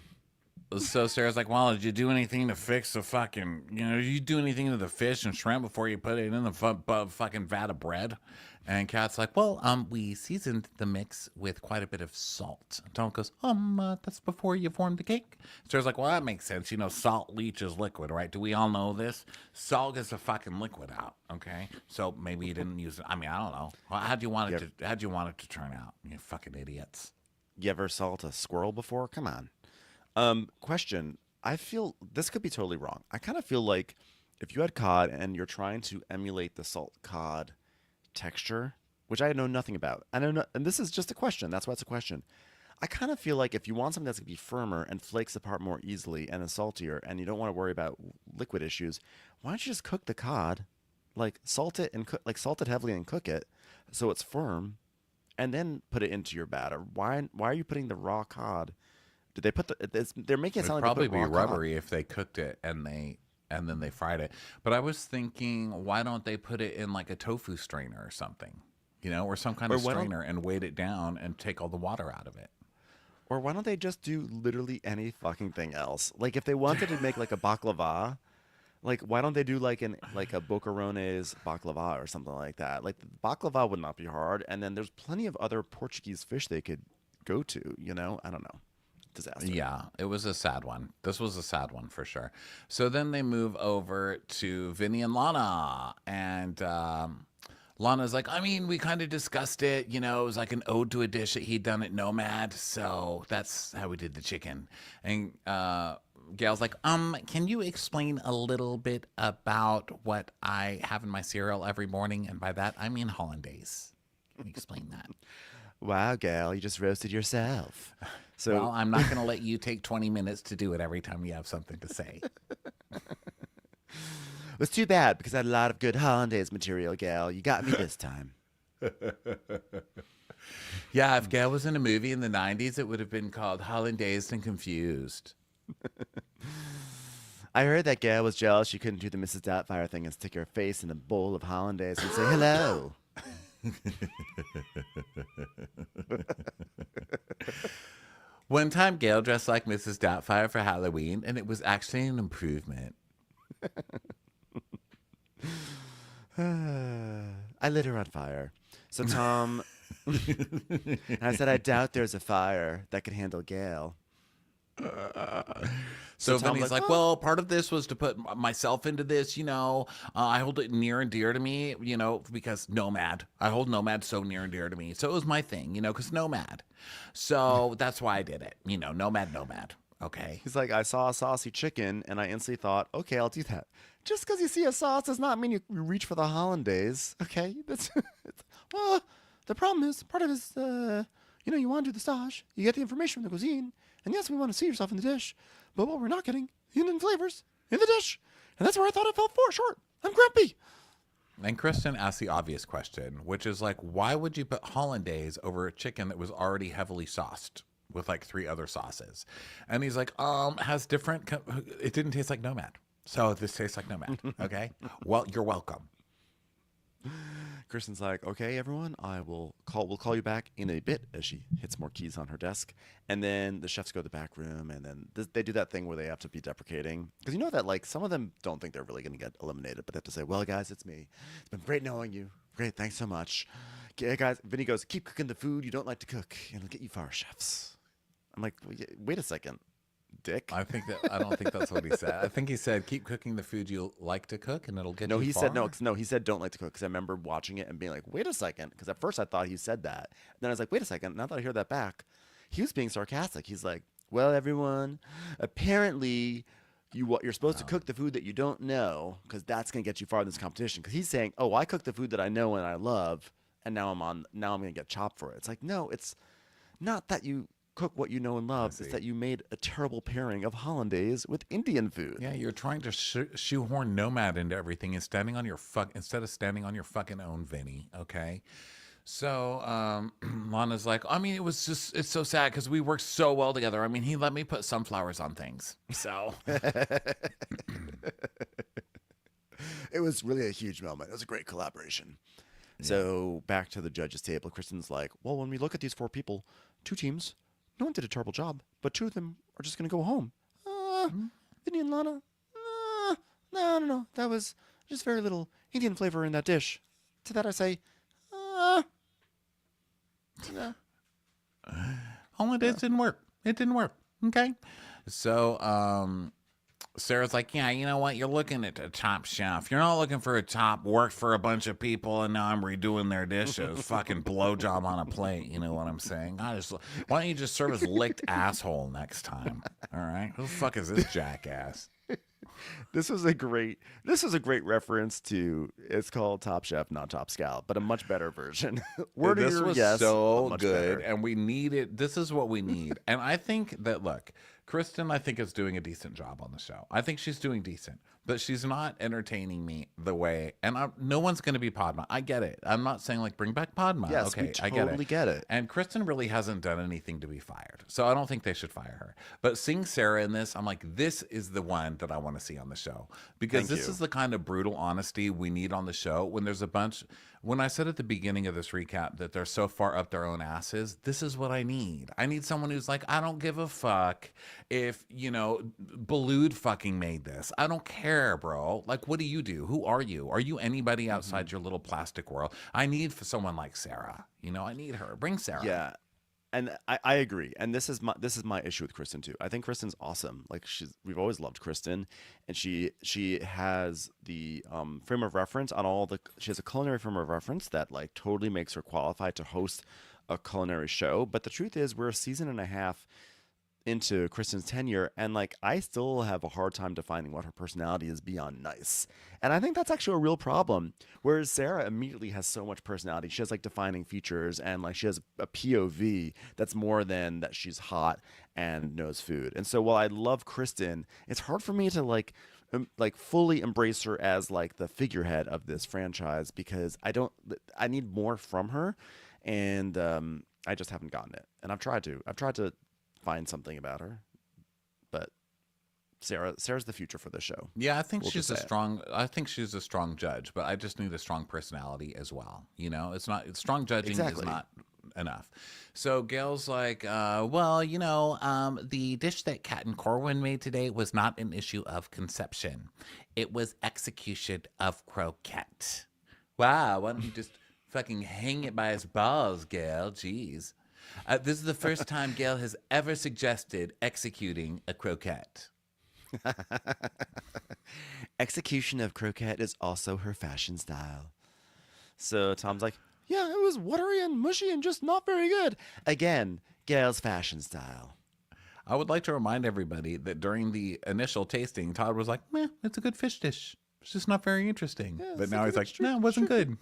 So Sarah's like, well, did you do anything to fix the fucking, did you do anything to the fish and shrimp before you put it in the fucking vat of bread? And Kat's like, well, we seasoned the mix with quite a bit of salt. Tom goes, that's before you formed the cake. Sarah's like, well, that makes sense. Salt leaches liquid, right? Do we all know this? Salt gets a fucking liquid out, okay? So maybe you didn't use it. I mean, I don't know. How'd you want it to turn out? You fucking idiots. You ever salt a squirrel before? Come on. Question. I feel this could be totally wrong. I kind of feel like if you had cod and you're trying to emulate the salt cod texture, which I know nothing about. I don't know, and this is just a question. That's why it's a question. I kind of feel like if you want something that's gonna be firmer and flakes apart more easily and is saltier, and you don't want to worry about liquid issues, why don't you just cook the cod, like salt it and salt it heavily and cook it so it's firm, and then put it into your batter. Why are you putting the raw cod? Did they put they're making it It'd sound like probably they put be raw cod. rubbery if they cooked it and then they fried it. But I was thinking, why don't they put it in like a tofu strainer or something, or some kind Or of why don't strainer and weight it down and take all the water out of it. Or why don't they just do literally any fucking thing else? Like if they wanted to make like a baklava, like why don't they do like a Bocarones baklava or something like that? Like the baklava would not be hard, and then there's plenty of other Portuguese fish they could go to. I don't know. Disaster. Yeah, it was a sad one. This was a sad one for sure. So then they move over to Vinny and Lana, and Lana's like, I mean, we kind of discussed it. It was like an ode to a dish that he'd done at Nomad, so that's how we did the chicken. And Gail's like, can you explain a little bit about what I have in my cereal every morning? And by that, I mean hollandaise. Can you explain that? Wow, Gail, you just roasted yourself. So Well, I'm not going to let you take 20 minutes to do it every time you have something to say. it was too bad because I had a lot of good hollandaise material, Gail. You got me this time. Yeah, if Gail was in a movie in the 90s, it would have been called Hollandaise and Confused. I heard that Gail was jealous she couldn't do the Mrs. Doubtfire thing and stick her face in a bowl of hollandaise and say hello. One time, Gail dressed like Mrs. Doubtfire for Halloween, and it was actually an improvement. I lit her on fire. So Tom, I said, I doubt there's a fire that could handle Gail. So then Tom he's like, well, part of this was to put myself into this, I hold it near and dear to me, because Nomad. I hold Nomad so near and dear to me. So it was my thing, because Nomad. So that's why I did it. Nomad. Okay. He's like, I saw a saucy chicken and I instantly thought, okay, I'll do that. Just because you see a sauce does not mean you reach for the hollandaise. Okay. Well, the problem is, part of it is, you want to do the stage. You get the information from the cuisine. And yes, we want to see yourself in the dish. But what we're not getting, hidden flavors in the dish. And that's where I thought I fell short. I'm grumpy. And Kristen asked the obvious question, which is like, why would you put hollandaise over a chicken that was already heavily sauced with like 3 other sauces? And he's like, has different, it didn't taste like Nomad. So this tastes like Nomad. Okay. Well, you're welcome. Kristen's like, okay, everyone, we'll call you back in a bit as she hits more keys on her desk. And then the chefs go to the back room, and then they do that thing where they have to be deprecating. Because you know that, like, some of them don't think they're really going to get eliminated, but they have to say, well, guys, it's me. It's been great knowing you. Great, thanks so much. Okay, guys, Vinny goes, keep cooking the food you don't like to cook, and it'll get you far, chefs. I'm like, wait a second. Dick. I don't think that's what he said. I think he said, keep cooking the food you like to cook and it'll get no, you he far. said no, he said don't like to cook, because I remember watching it and being like, wait a second, because at first I thought he said that. Then I was like, wait a second, now that I hear that back, he was being sarcastic. He's like, well, everyone, apparently you're supposed to cook the food that you don't know, because that's going to get you far in this competition. Because he's saying, oh, I cook the food that I know and I love, and now I'm going to get chopped for it. It's like, no, it's not that you cook what you know and love. It's that you made a terrible pairing of hollandaise with Indian food. Yeah, you're trying to shoehorn Nomad into everything and instead of standing on your fucking own, Vinny. Okay. So Lana's like, I mean, it's so sad because we worked so well together. I mean, he let me put sunflowers on things. So it was really a huge moment. It was a great collaboration. Yeah. So back to the judges' table, Kristen's like, well, when we look at these 4 people, 2 teams, no one did a terrible job, but 2 of them are just going to go home. Vinny and Lana, no. That was just very little Indian flavor in that dish. To that I say, no. Hollandaise didn't work. It didn't work. Okay. So Sarah's like, yeah, you know what? You're looking at a top chef. You're not looking for a top, worked for a bunch of people, and now I'm redoing their dishes. Fucking blowjob on a plate. You know what I'm saying? Why don't you just serve as licked asshole next time? All right? Who the fuck is this jackass? This was a great reference to, it's called Top Chef, not Top Scout, but a much better version. This was so good, better. and we need it. This is what we need. And I think that, look, Kristen, I think, is doing a decent job on the show. I think she's doing decent, but she's not entertaining me the way, and no one's going to be Padma. I get it. I'm not saying, like, bring back Padma. Yes, okay, we totally get it. And Kristen really hasn't done anything to be fired, so I don't think they should fire her. But seeing Sarah in this, I'm like, this is the one that I want to see on the show, because this is the kind of brutal honesty we need on the show. When there's a bunch, when I said at the beginning of this recap that they're so far up their own asses, this is what I need. I need someone who's like, I don't give a fuck if, Ballood fucking made this. I don't care, bro. Like, what do you do? Who are you? Are you anybody outside your little plastic world? I need someone like Sarah. I need her. Bring Sarah. Yeah. And I agree. And this is my issue with Kristen too. I think Kristen's awesome. Like, we've always loved Kristen, and she has the frame of reference on she has a culinary frame of reference that, like, totally makes her qualified to host a culinary show. But the truth is, we're a season and a half into Kristen's tenure, and, like, I still have a hard time defining what her personality is beyond nice. And I think that's actually a real problem. Whereas Sarah immediately has so much personality. She has, like, defining features, and, like, she has a POV that's more than that she's hot and knows food. And so while I love Kristen, it's hard for me to like fully embrace her as, like, the figurehead of this franchise, because I need more from her. And I just haven't gotten it, and I've tried to. I've tried to find something about her, but Sarah's the future for this show. Yeah, I think We'll just she's a say it. strong. I think she's a strong judge, but I just need a strong personality as well. You know, it's not strong judging is Exactly. not enough. So Gail's like, the dish that Kat and Corwin made today was not an issue of conception; it was execution of croquette. Wow, why don't you just fucking hang it by his balls, Gail? Jeez. This is the first time Gail has ever suggested executing a croquette. Execution of croquette is also her fashion style. So Tom's like, yeah, it was watery and mushy and just not very good. Again, Gail's fashion style. I would like to remind everybody that during the initial tasting, Todd was like, meh, it's a good fish dish. It's just not very interesting. Yeah, But it's now like, he's like, it's true, no, it wasn't good.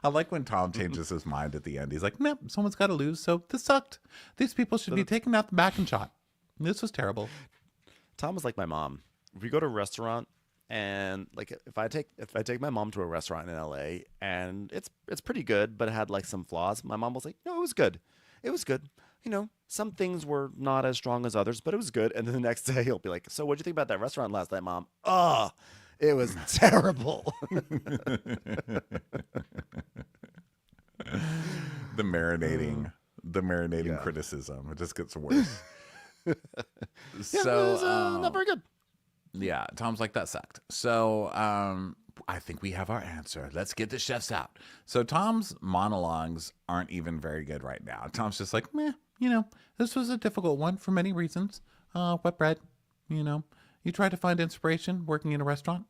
I like when Tom changes his mind at the end. He's like, no, someone's got to lose. So this sucked. These people should be taken out the back and shot. This was terrible. Tom was like my mom. If we go to a restaurant and like if I take my mom to a restaurant in LA and it's pretty good, but it had like some flaws, my mom was like, no, it was good. It was good. You know, some things were not as strong as others, but it was good. And then the next day he'll be like, so what'd you think about that restaurant last night, Mom? Oh, it was terrible. The marinating Yeah. criticism. It just gets worse. Yeah, it was not very good. Yeah, Tom's like, that sucked. So I think we have our answer. Let's get the chefs out. So Tom's monologues aren't even very good right now. Tom's just like, meh, this was a difficult one for many reasons. Wet bread, you try to find inspiration working in a restaurant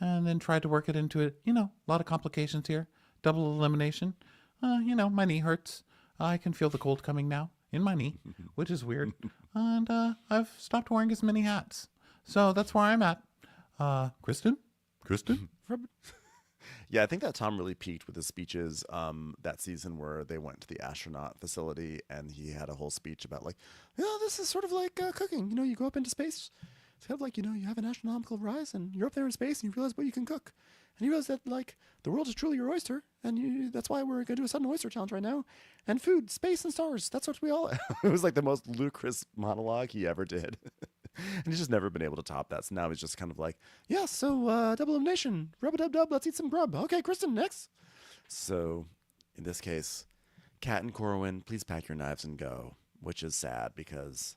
and then try to work it into it. A lot of complications here. Double elimination. My knee hurts. I can feel the cold coming now in my knee, which is weird. And I've stopped wearing as many hats. So that's where I'm at. Kristen? Yeah, I think that Tom really peaked with his speeches that season where they went to the astronaut facility and he had a whole speech about like, this is sort of like cooking. You go up into space. It's kind of like, you have an astronomical rise and you're up there in space and you realize what you can cook. And you realize that like the world is truly your oyster and that's why we're going to do a sudden oyster challenge right now. And food, space, and stars. That's what we all... It was like the most ludicrous monologue he ever did. And he's just never been able to top that. So now he's just kind of like, yeah, so double elimination. Rub-a-dub-dub, let's eat some grub. Okay, Kristen, next. So in this case, Kat and Corwin, please pack your knives and go, which is sad because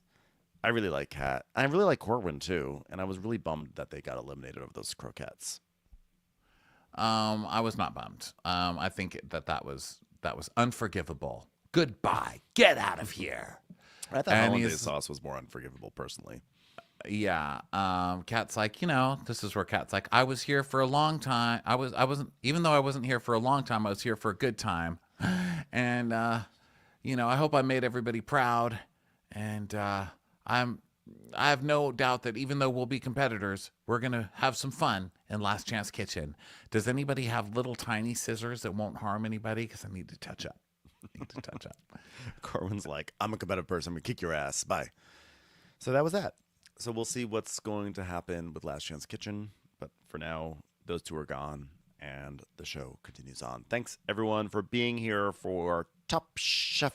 I really like Kat. I really like Corwin too. And I was really bummed that they got eliminated over those croquettes. I was not bummed. I think that was unforgivable. Goodbye. Get out of here. I thought And hollandaise he's- sauce was more unforgivable, personally. Yeah. Kat's like, this is where Kat's like, I was here for a long time. I wasn't, even though I wasn't here for a long time, I was here for a good time. And, I hope I made everybody proud. And, I have no doubt that even though we'll be competitors, we're going to have some fun in Last Chance Kitchen. Does anybody have little tiny scissors that won't harm anybody? Because I need to touch up. Corwin's like, I'm a competitive person. I'm going to kick your ass. Bye. So that was that. So we'll see what's going to happen with Last Chance Kitchen. But for now, those two are gone and the show continues on. Thanks, everyone, for being here for Top Chef.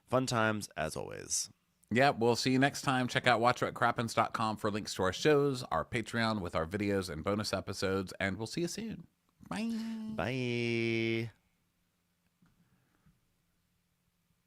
Fun times, as always. Yeah, we'll see you next time. Check out watchwhatcrappens.com for links to our shows, our Patreon with our videos and bonus episodes, and we'll see you soon. Bye. Bye.